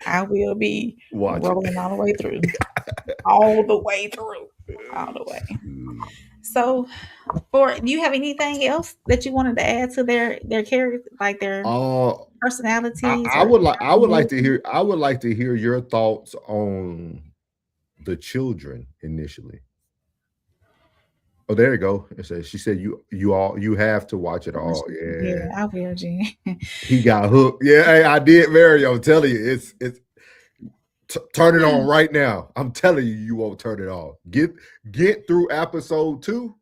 I will be Watch it. rolling all the way through, all the way through, all the way. So, do you have anything else that you wanted to add to their character, like their personalities I or would like movie? to hear your thoughts on the children initially. Oh, there you go. She said you have to watch it all. Yeah, Yeah. I will, Jen. He got hooked. Yeah, hey, I did, Mary. I'm telling you, it's turn it on right now. I'm telling you, you won't turn it off. Get through episode 2.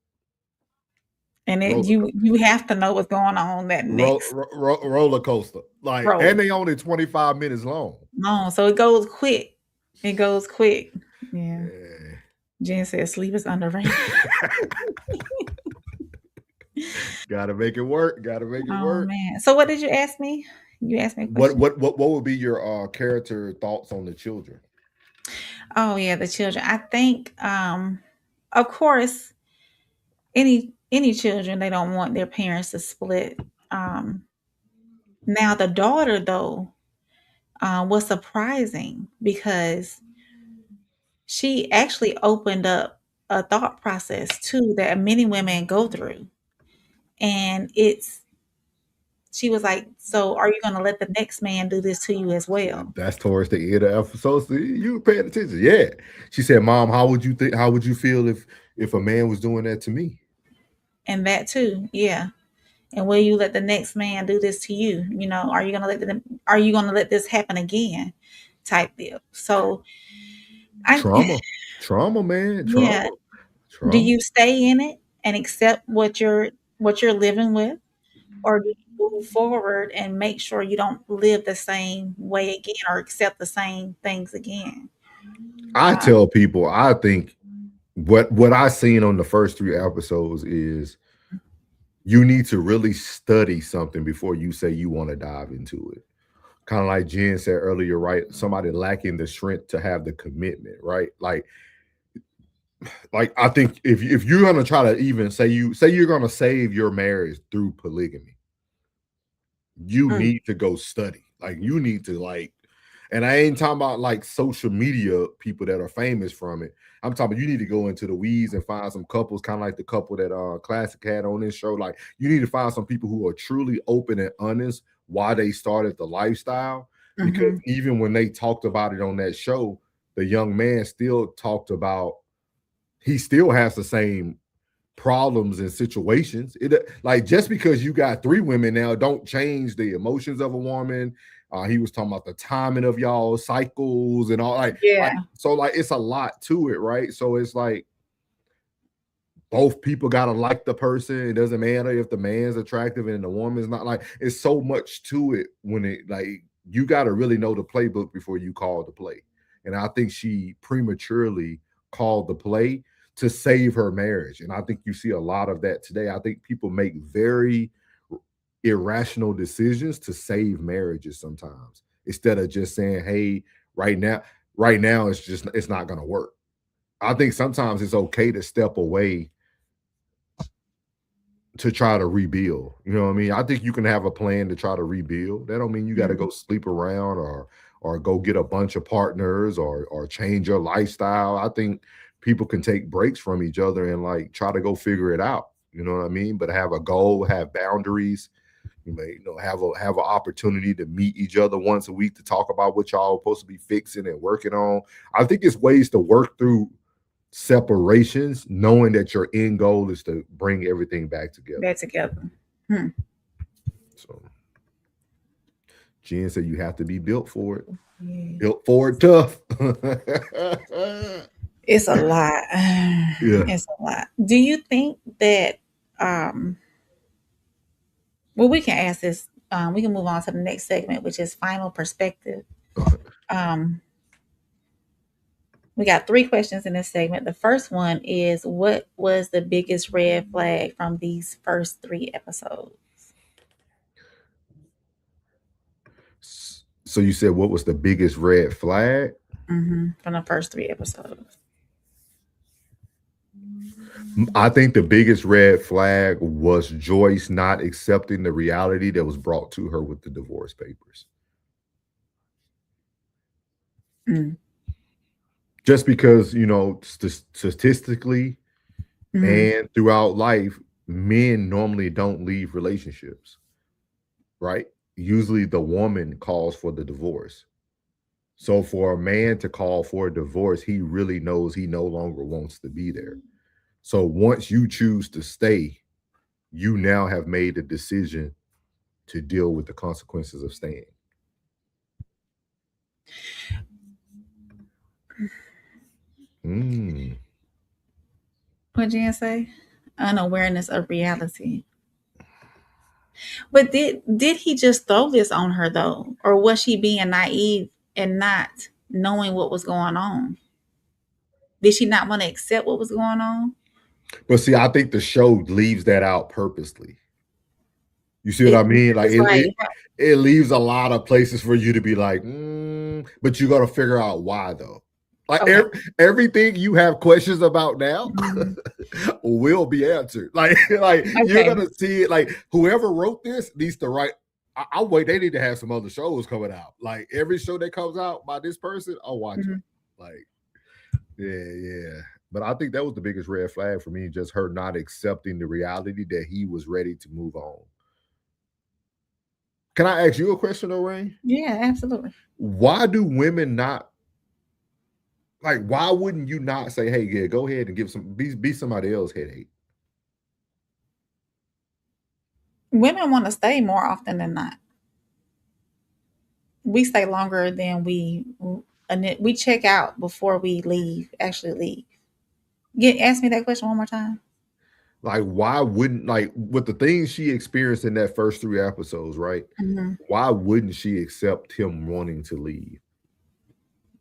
And Roller, you have to know what's going on that next roller coaster. Like, road. and they only 25 minutes long. No, so it goes quick. It goes quick. Yeah. Yeah. Jen says sleep is underrated. Gotta make it work. Gotta make it Oh work. man. So what did you ask me? You asked me a question. What would be your character thoughts on the children? Oh yeah, the children. I think of course any children, they don't want their parents to split. Now the daughter though was surprising because she actually opened up a thought process too that many women go through. And she was like, "So are you going to let the next man do this to you as well?" That's towards the end of the episode. So you were paying attention. Yeah. She said, "Mom, how would you feel if a man was doing that to me?" And that too, yeah. And will you let the next man do this to you? Are you going to let this happen again? Type deal. So I Trauma, man. yeah. Do Trauma. you stay in it and accept what you're living with, or do you move forward and make sure you don't live the same way again or accept the same things again? I tell people, I think what I seen on the first 3 episodes is you need to really study something before you say you want to dive into it. Kind of like Jen said earlier, right? Somebody lacking the strength to have the commitment, right? Like I think if you're gonna try to even say you're gonna save your marriage through polygamy, you need to go study. Like you need to like, and I ain't talking about like social media people that are famous from it. I'm talking about you need to go into the weeds and find some couples, kind of like the couple that Classic had on this show. Like you need to find some people who are truly open and honest why they started the lifestyle. Because even when they talked about it on that show, the young man still talked about he still has the same problems and situations. It like just because you got 3 women now don't change the emotions of a woman. He was talking about the timing of y'all cycles and all like so like it's a lot to it, right? So it's like both people gotta like the person. It doesn't matter if the man's attractive and the woman's not. Like it's so much to it when it like you gotta really know the playbook before you call the play. And I think she prematurely called the play to save her marriage. And I think you see a lot of that today. I think people make very irrational decisions to save marriages sometimes instead of just saying, hey, right now it's not going to work. I think sometimes it's okay to step away to try to rebuild. You know what I mean? I think you can have a plan to try to rebuild. That don't mean you got to go sleep around or go get a bunch of partners or change your lifestyle. I think people can take breaks from each other and like try to go figure it out. You know what I mean? But have a goal, have boundaries. You may, have an opportunity to meet each other once a week to talk about what y'all are supposed to be fixing and working on. I think it's ways to work through separations, knowing that your end goal is to bring everything back together. So Jen said you have to be built for it. Built for it tough. It's a lot. It's a lot. Do you think that well, we can ask this. We can move on to the next segment, which is final perspective. We got 3 questions in this segment. The first one is, what was the biggest red flag from these first 3 episodes? So you said what was the biggest red flag? From the first 3 episodes. I think the biggest red flag was Joyce not accepting the reality that was brought to her with the divorce papers. Just because, statistically and throughout life, men normally don't leave relationships, right? Usually the woman calls for the divorce. So for a man to call for a divorce, he really knows he no longer wants to be there. So once you choose to stay, you now have made a decision to deal with the consequences of staying. What'd Jen say? Unawareness of reality. But did he just throw this on her though? Or was she being naive and not knowing what was going on? Did she not want to accept what was going on? But see, I think the show leaves that out purposely. You see what I mean? Like it leaves a lot of places for you to be like, but you got to figure out why though. Like everything you have questions about now will be answered. Like you're gonna see it. Like whoever wrote this needs to write. I'll wait. They need to have some other shows coming out. Like every show that comes out by this person, I'll watch it. Like, yeah. But I think that was the biggest red flag for me, just her not accepting the reality that he was ready to move on. Can I ask you a question, Lorraine? Yeah, absolutely. Why do women not, like, why wouldn't you not say, hey, yeah, go ahead and be somebody else's headache? Women want to stay more often than not. We stay longer than we check out before we actually leave. Ask me that question one more time. Like, why wouldn't, like, with the things she experienced in that first 3 episodes, right? Why wouldn't she accept him wanting to leave?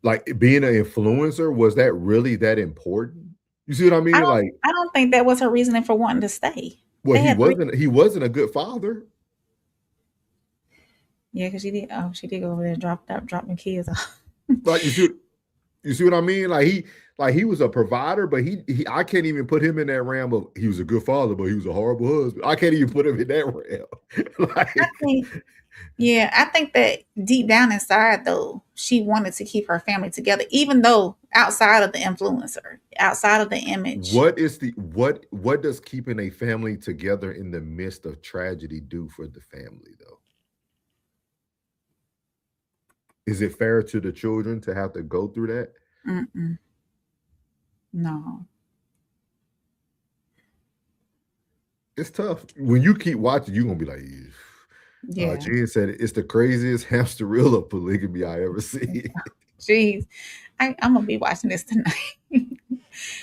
Like, being an influencer, was that really that important? You see what I mean? I don't think that was her reasoning for wanting to stay. Well, he wasn't a good father. Yeah, because she did go over there and drop the kids off. Like, you You see what I mean? Like he was a provider, but he I can't even put him in that realm of he was a good father, but he was a horrible husband. I can't even put him in that realm. I think that deep down inside, though, she wanted to keep her family together, even though outside of the influencer, outside of the image. What does keeping a family together in the midst of tragedy do for the family, though? Is it fair to the children to have to go through that? No. It's tough. When you keep watching, you're going to be like, yeah. Jen said it's the craziest hamster reel of polygamy I ever seen. Jeez. I'm going to be watching this tonight.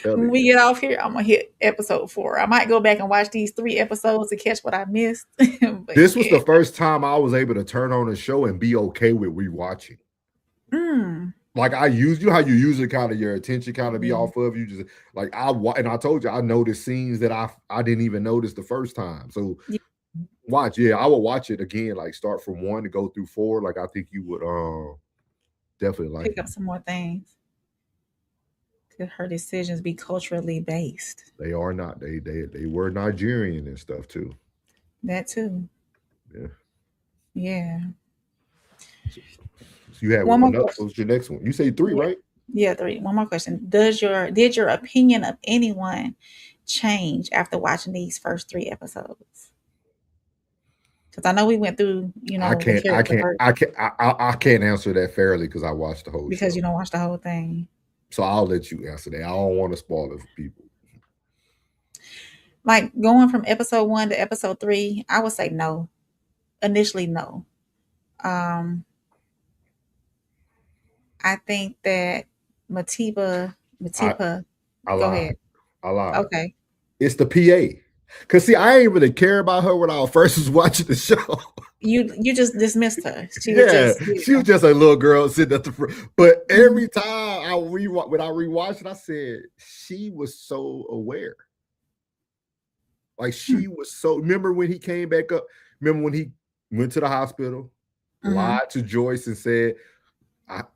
When we get off here, I'm going to hit episode 4. I might go back and watch these 3 episodes to catch what I missed. This was the first time I was able to turn on a show and be okay with rewatching. Like how you usually kind of your attention kind of be off of you. Just like I told you, I noticed scenes that I didn't even notice the first time. So watch, I will watch it again, like start from 1 to go through 4. Like I think you would definitely like pick up some more things. Could her decisions be culturally based? They are not. They were Nigerian and stuff too. That too. Yeah. So you have one more. What's your next one? You say 3, right? Yeah, 3. One more question. Did your opinion of anyone change after watching these first 3 episodes? Because I know we went through, I can't answer that fairly because I watched the whole show. Because you don't watch the whole thing. So I'll let you answer that. I don't want to spoil it for people. Like going from episode 1 to episode 3, I would say no. Initially, no. I think that Matipa. Go ahead. I lied. Okay. It's the PA. Cause see, I ain't really care about her when I first was watching the show. You just dismissed her. She was just a little girl sitting at the front. But every time when I rewatched it, I said she was so aware. Like she was so. Remember when he came back up? Remember when he went to the hospital, lied to Joyce and said,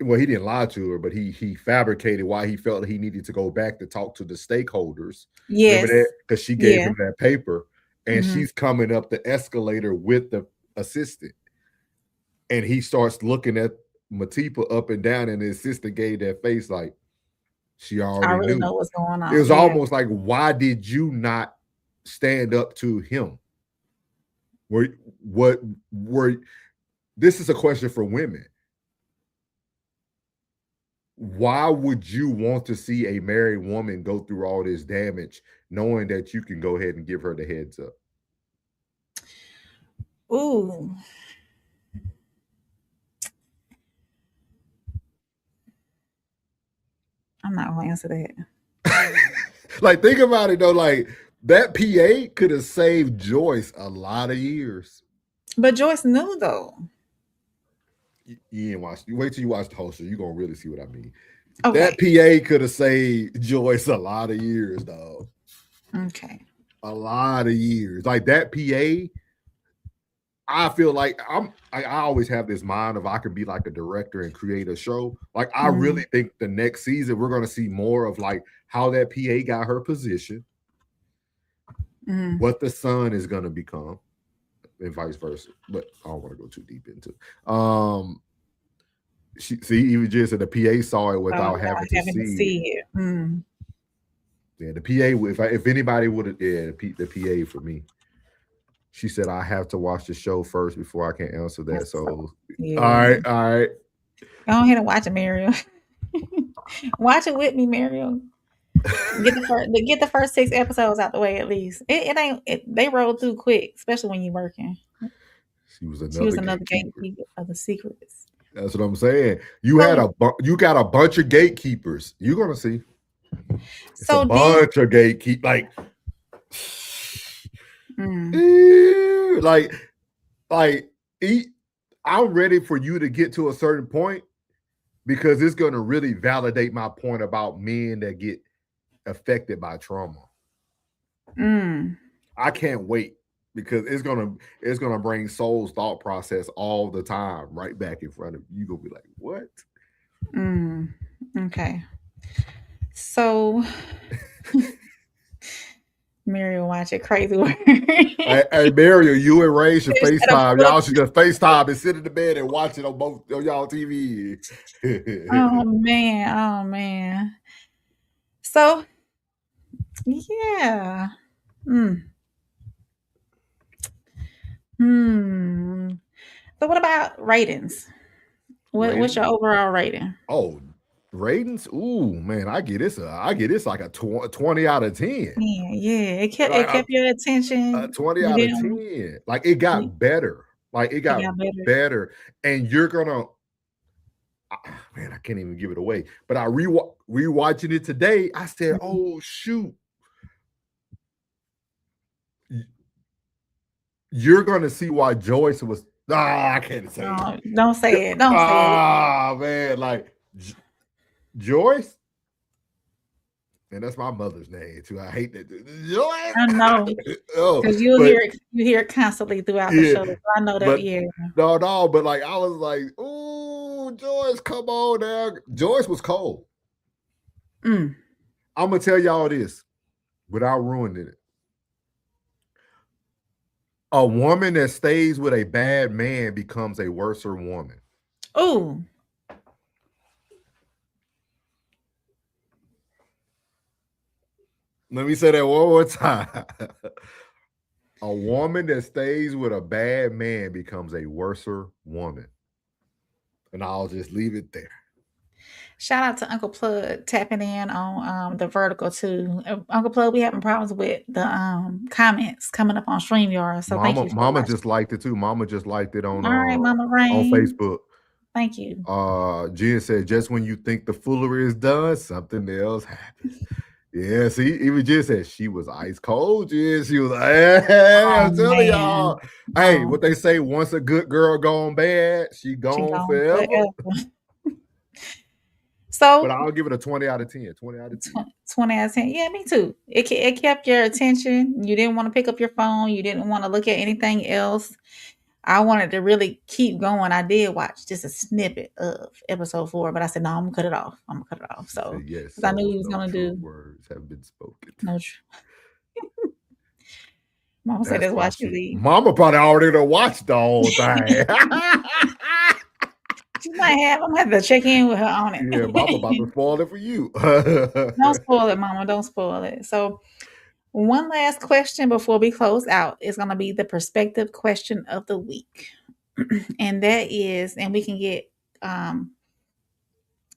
well, he didn't lie to her, but he fabricated why he felt he needed to go back to talk to the stakeholders. Yes, because she gave him that paper, and she's coming up the escalator with the assistant, and he starts looking at Matipa up and down, and the assistant gave that face like she already knew. Know what's going on. It was almost like, why did you not stand up to him? This is a question for women. Why would you want to see a married woman go through all this damage knowing that you can go ahead and give her the heads up? Ooh. I'm not going to answer that. Like, think about it, though. Like, that PA could have saved Joyce a lot of years. But Joyce knew, though. You didn't watch. Wait till you watch the whole show. You're going to really see what I mean. Okay. That PA could have saved Joyce a lot of years, though. Okay. A lot of years. Like, that PA, I feel like I always have this mind of I could be like a director and create a show. Like, I really think the next season we're going to see more of like how that PA got her position, what the son is going to become, and vice versa. But I don't want to go too deep into it. Even just said the PA saw it without having to see it. Yeah, the PA. If anybody would have, the PA for me. She said I have to watch the show first before I can answer that. So, all right. Go ahead and watch it, Mariel. Watch it with me, Mariel. Get the first 6 episodes out the way at least. They roll through quick, especially when you're working. She was another gatekeeper of the secrets. That's what I'm saying. You got a bunch of gatekeepers. You're gonna see. It's a bunch of gatekeepers. I'm ready for you to get to a certain point because it's gonna really validate my point about men that get affected by trauma. I can't wait because it's gonna bring Soul's thought process all the time right back in front of you. You're gonna be like, what? Okay. So Mary will watch it crazy word. Hey, Mario, you and Ray should Fish at a FaceTime. book. Y'all should just FaceTime and sit in the bed and watch it on both on y'all TV. Oh man. Oh man. So yeah. Hmm. Hmm. So what about ratings? What's your overall rating? Oh, ratings? Ooh, man, I get this like a 20 out of 10. Yeah. It Like kept your attention. 20 You out of didn't 10. Like it got better. Like it got got better. better. And you're gonna man, I can't even give it away. But I rewatching it today. I said, oh shoot. You're gonna see why Joyce was. I can't say it. Don't say it. Don't say it. Man, like Joyce, and that's my mother's name too. I hate that. Joyce. I know, because you hear it constantly throughout the show. So I know that. But, yeah. No, but like I was like, "Ooh, Joyce, come on now." Joyce was cold. I'm gonna tell y'all this without ruining it. A woman that stays with a bad man becomes a worser woman. Ooh. Let me say that one more time. A woman that stays with a bad man becomes a worser woman. And I'll just leave it there. Shout out to Uncle Plug tapping in on the vertical too. Uncle Plug, we having problems with the comments coming up on StreamYard. So thank you. Mama just liked it too. Mama just liked it on all right, Mama Rain. on Facebook. Thank you. Jen said, just when you think the foolery is done, something else happens. Yeah, see, even Jen said she was ice cold. Jen, she was I'm telling y'all. Hey, what they say, once a good girl gone bad, she gone forever. So, but I'll give it a 20 out of 10. 20 out of 10. 20 out of 10. Yeah, me too. It kept your attention. You didn't want to pick up your phone. You didn't want to look at anything else. I wanted to really keep going. I did watch just a snippet of episode 4, but I said, no, I'm going to cut it off. So, yes, I knew he was going to do. Words have been spoken. No Mama said that's why she leave. Mama probably already done watched the whole thing. She might have. I'm going to have to check in with her on it. Yeah, Mama about to spoil it for you. Don't spoil it, Mama. Don't spoil it. So, one last question before we close out is going to be the perspective question of the week. And that is, and we can get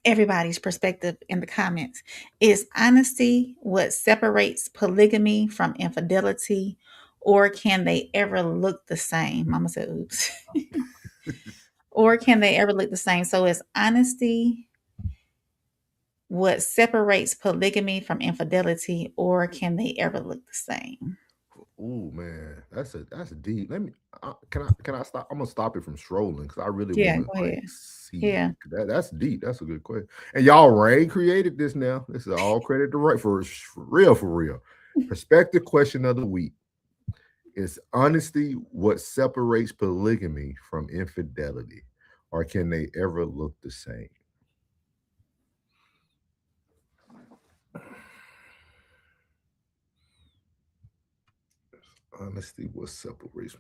everybody's perspective in the comments. Is honesty what separates polygamy from infidelity, or can they ever look the same? Mama said, oops. Or can they ever look the same? So is honesty what separates polygamy from infidelity, or can they ever look the same? Ooh, man, that's deep. Let me. Can I stop? I'm gonna stop it from strolling because I really want to see. Yeah, that's deep. That's a good question. And y'all, Ray created this. Now this is all credit to Ray for real. Perspective question of the week: is honesty what separates polygamy from infidelity, or can they ever look the same? Honesty what separates.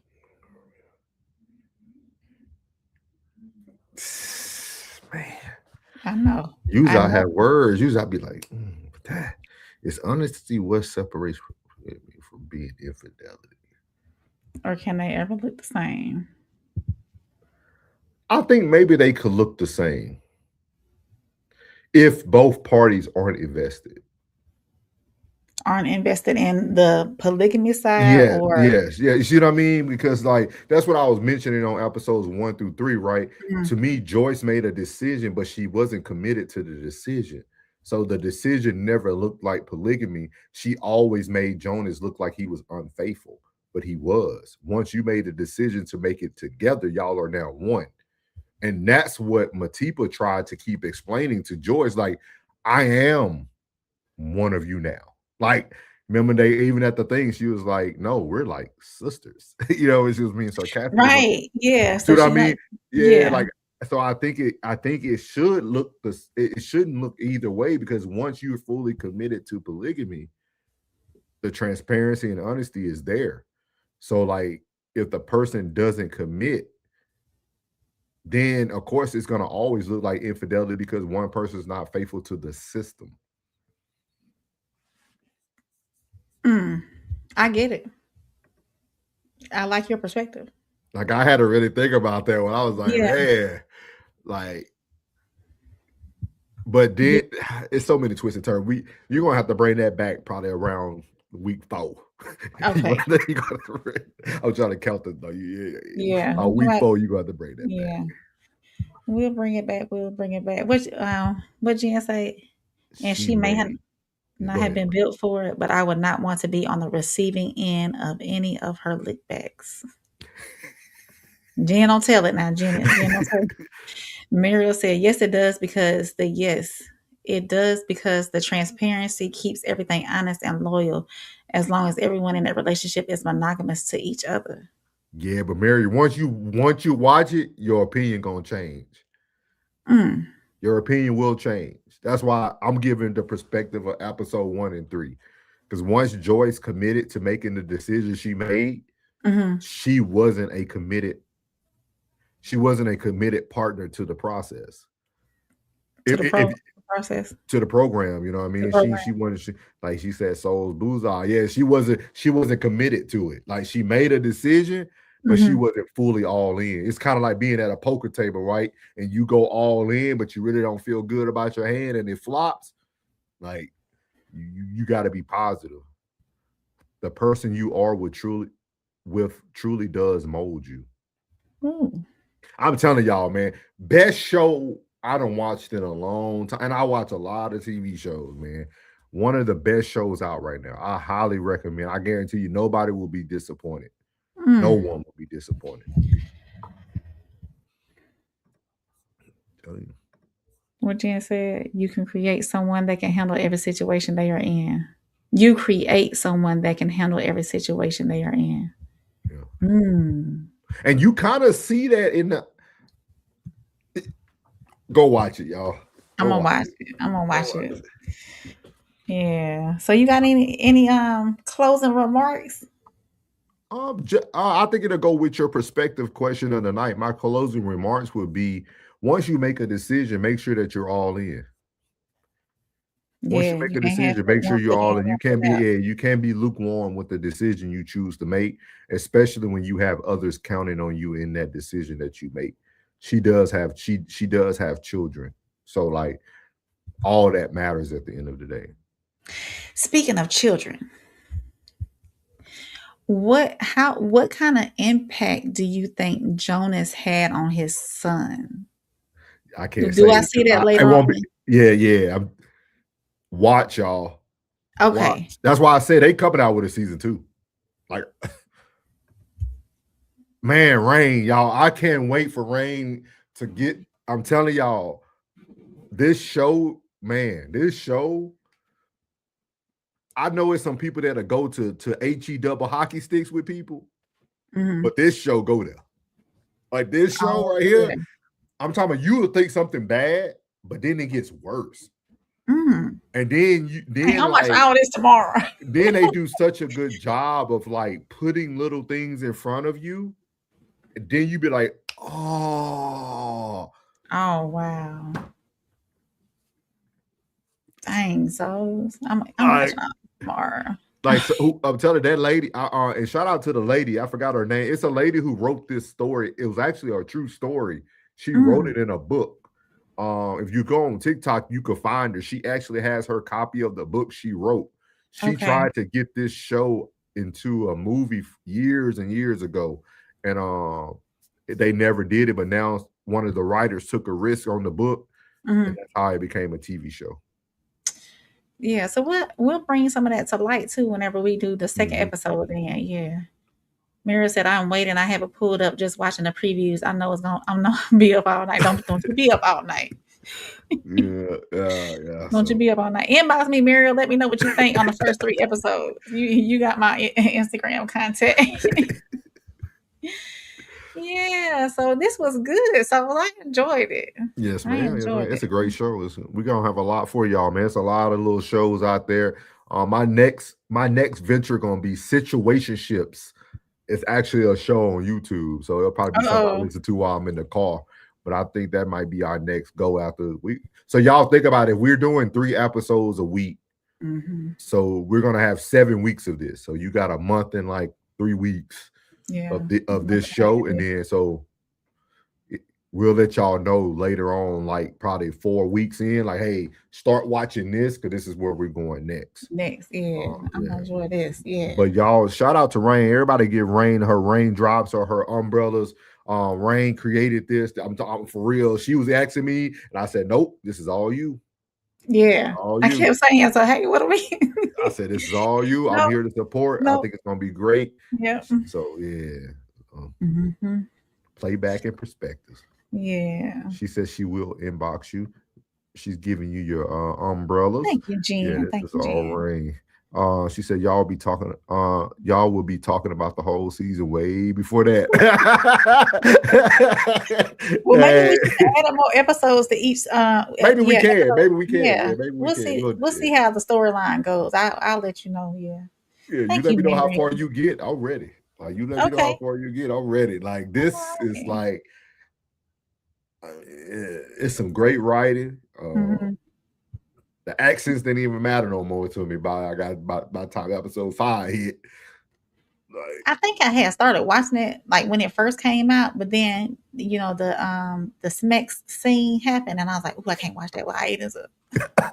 Man, I know. Usually I have words. Usually I'd be like, but that is honesty what separates me from being infidelity. Or can they ever look the same? I think maybe they could look the same if both parties aren't invested in the polygamy side. Yes. You see what I mean? Because like that's what I was mentioning on episodes 1 through 3, right? To me, Joyce made a decision, but she wasn't committed to the decision. So the decision never looked like polygamy. She always made Jonas look like he was unfaithful, but he was. Once you made a decision to make it together, y'all are now one. And that's what Matipa tried to keep explaining to Joyce, like, I am one of you now. Like, remember they even at the thing, she was like, no, we're like sisters. You know, she was being sarcastic. Right. Yeah. So what I mean? Yeah, like So I think it should look it shouldn't look either way, because once you're fully committed to polygamy, the transparency and honesty is there. So like if the person doesn't commit, then of course it's going to always look like infidelity because one person is not faithful to the system. I get it. I like your perspective. Like I had to really think about that when I was like, Yeah. man, like, but then it's so many twists and turns. You're gonna have to bring that back probably around week 4. Okay. I'm trying to count the Yeah. week 4. You got to bring that back. We'll bring it back. What Jen say? And she may have not have been built for it, but I would not want to be on the receiving end of any of her lickbacks. Jen, don't tell it now, Jen. Don't tell it. Muriel said, yes, it does because it does because the transparency keeps everything honest and loyal as long as everyone in that relationship is monogamous to each other. Yeah, but Mary, once you watch it, your opinion gonna change. Your opinion will change. That's why I'm giving the perspective of episode 1 and 3. Because once Joyce committed to making the decision she made, she wasn't a committed partner to the process. To the program, you know what I mean? She wanted, like she said, souls bullseye. Yeah, she wasn't committed to it. Like she made a decision, but she wasn't fully all in. It's kind of like being at a poker table, right? And you go all in, but you really don't feel good about your hand and it flops. Like you got to be positive. The person you are truly does mold you. I'm telling y'all, man, best show I done watched in a long time, and I watch a lot of TV shows, man. One of the best shows out right now. I highly recommend. I guarantee you, nobody will be disappointed. No one will be disappointed. Tell you. What Jen said, you can create someone that can handle every situation they are in. You create someone that can handle every situation they are in. Yeah. And you kind of see that in the. Go watch it, y'all. I'm gonna watch it. Yeah. So you got any closing remarks? I think it'll go with your perspective question of the night. My closing remarks would be: once you make a decision, make sure that you're all in. Once you make a decision, make sure you're all in. You can't be lukewarm with the decision you choose to make, especially when you have others counting on you in that decision that you make. She does have children, so like all that matters at the end of the day. Speaking of children, what kind of impact do you think Jonas had on his son? I can't. Do I see that later on? Yeah. Watch, y'all. Okay. Watch. That's why I said they coming out with a season 2. Like, man, Rain, y'all. I can't wait for Rain to get. I'm telling y'all, this show. I know it's some people that'll go to HE double hockey sticks with people, but this show go there. Like this show right here, I'm talking about, you would think something bad, but then it gets worse. And then I'm watching all this tomorrow. Then they do such a good job of like putting little things in front of you, and then you be like, oh wow. Dang, so I'm watching tomorrow. Like, so, I'm telling that lady, and shout out to the lady, I forgot her name. It's a lady who wrote this story. It was actually a true story. She wrote it in a book. If you go on TikTok, you could find her. She actually has her copy of the book she wrote. She tried to get this show into a movie years and years ago, and they never did it. But now one of the writers took a risk on the book, and that's how it became a TV show. Yeah, so we'll bring some of that to light too whenever we do the second episode. Then, yeah. Mira said, "I'm waiting. I have it pulled up, just watching the previews. I know I'm not be up all night. Don't you be up all night? Yeah. Don't you be up all night? Inbox me, Muriel. Let me know what you think on the first 3 episodes. You got my Instagram contact. Yeah, so this was good. So I enjoyed it. Yes, I man. Yes, man. enjoyed It's it. a great show. We're gonna have a lot for y'all, man. It's a lot of little shows out there. My next venture gonna be Situationships. It's actually a show on YouTube, so it'll probably be something I Oh, listen to while I'm in the car. But I think that might be our next go after we. So y'all think about it. We're doing 3 episodes a week, so we're gonna have 7 weeks of this. So you got a month and like 3 weeks yeah. of this show, and then so we'll let y'all know later on, like probably 4 weeks in, like, hey, start watching this because this is where we're going next. Next, yeah. I'm gonna enjoy this. Yeah. But y'all, shout out to Rain. Everybody give Rain her raindrops or her umbrellas. Rain created this. I'm talking for real. She was asking me, and I said, nope, this is all you. Yeah. All I you. kept saying, so hey, what do we I said, this is all you. Nope. I'm here to support. Nope. I think it's gonna be great. Yep. So yeah. Mm-hmm. Playback and perspectives. Yeah. She says she will inbox you. She's giving you your umbrellas. Thank you, Jen. Yeah, Thank this you, is all Jen. Rain. She said y'all will be talking about the whole season way before that. Well, maybe we should add more episodes to each. Maybe we can. episode. Maybe we can. Yeah, Yeah, maybe we'll can. see. We'll see how the storyline goes. I'll let you know. Yeah. Yeah, Thank you let me know how Mary. far you get. I'm ready. Like you let me know how far you get. I'm ready. Like this is like it's some great writing. The accents didn't even matter no more to me. By the time episode 5 hit. Like, I think I had started watching it like when it first came out, but then the Smex scene happened, and I was like, "Oh, I can't watch that." Well, I ate up. I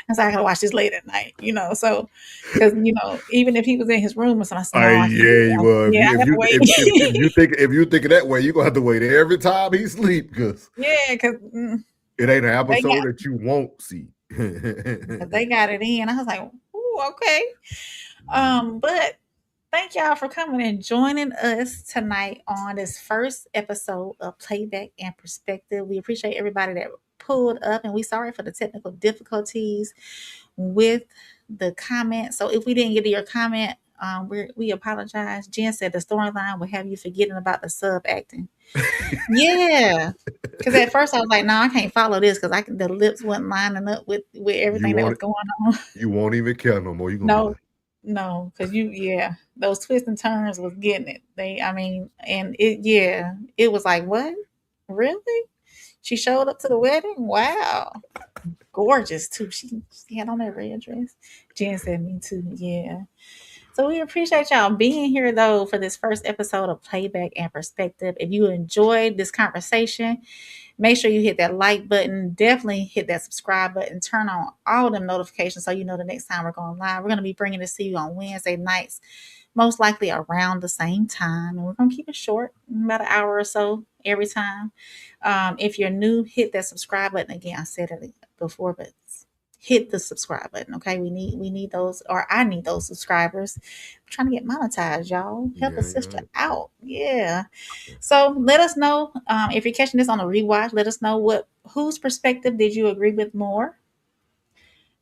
was like, I gotta watch this late at night, so because even if he was in his room or something, I said, you was. Yeah, if you think that way, you're gonna have to wait every time he sleep, because because it ain't an episode that you won't see. They got it in. I was like, "Ooh, okay." But thank y'all for coming and joining us tonight on this first episode of Playback and Perspective. We appreciate everybody that pulled up, and we sorry for the technical difficulties with the comment. So if we didn't get to your comment, we apologize. Jen said the storyline will have you forgetting about the sub acting. Yeah, because at first I was like, "No, I can't follow this," because the lips wasn't lining up with everything that was going on. You won't even care no more. You gonna no, because those twists and turns was getting it. And it was like, what? Really? She showed up to the wedding? Wow. Gorgeous too. She had on that red dress. Jen said me too. Yeah. So we appreciate y'all being here though for this first episode of Playback and Perspective. If you enjoyed this conversation, make sure you hit that like button. Definitely hit that subscribe button. Turn on all them notifications so you know the next time we're going live. We're going to be bringing this to you on Wednesday nights, most likely around the same time. And we're going to keep it short, about an hour or so every time. If you're new, hit that subscribe button. Again, I said it before, but hit the subscribe button. Okay, we need those, or I need those subscribers. I'm trying to get monetized, y'all. Help a sister out. Yeah. So let us know if you're catching this on a rewatch. Let us know whose perspective did you agree with more.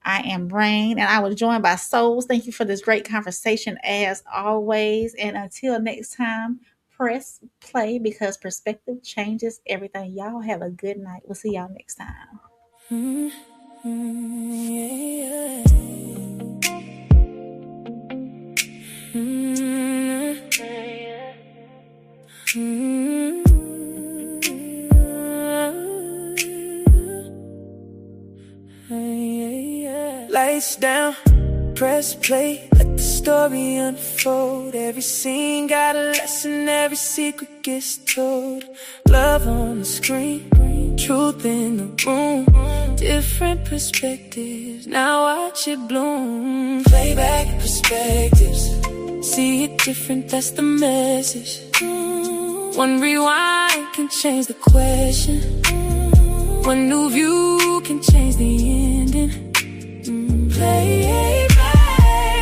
I am Rain, and I was joined by Souls. Thank you for this great conversation as always. And until next time, press play because perspective changes everything. Y'all have a good night. We'll see y'all next time. Lights down, press play, let the story unfold. Every scene got a lesson, every secret gets told. Love on the screen, truth in the room. Different perspectives, now watch it bloom. Playback perspectives, see it different, that's the message. One rewind can change the question. One new view can change the ending.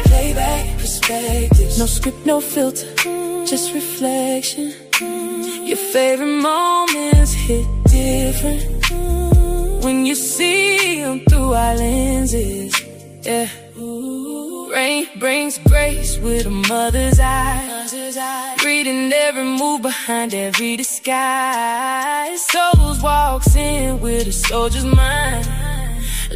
Playback perspectives, no script, no filter, just reflection. Your favorite moments hit different when you see them through our lenses. Yeah. Ooh, Rain brings grace with a mother's eyes, reading every move behind every disguise. Souls walks in with a soldier's mind,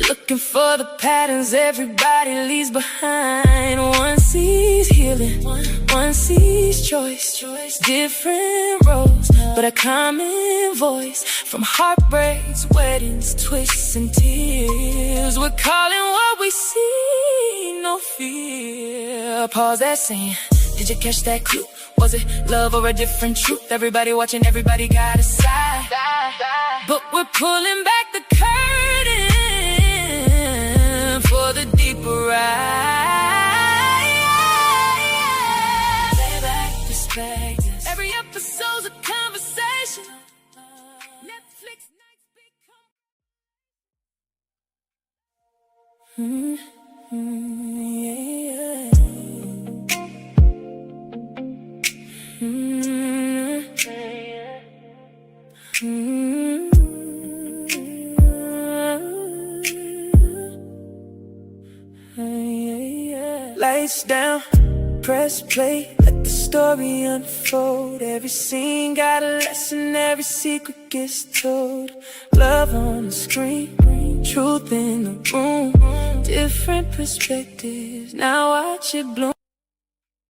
looking for the patterns everybody leaves behind. One sees healing, one sees choice. Different roles, but a common voice. From heartbreaks, weddings, twists, and tears, we're calling what we see, no fear. Pause that scene. Did you catch that clue? Was it love or a different truth? Everybody watching, everybody got a side. But we're pulling back the curtain for the deeper ride. Playback perspectives. Every episode's a conversation. Netflix nights become yeah. Lights down, press play, let the story unfold. Every scene got a lesson, every secret gets told. Love on the screen, truth in the room, different perspectives. Now watch it bloom.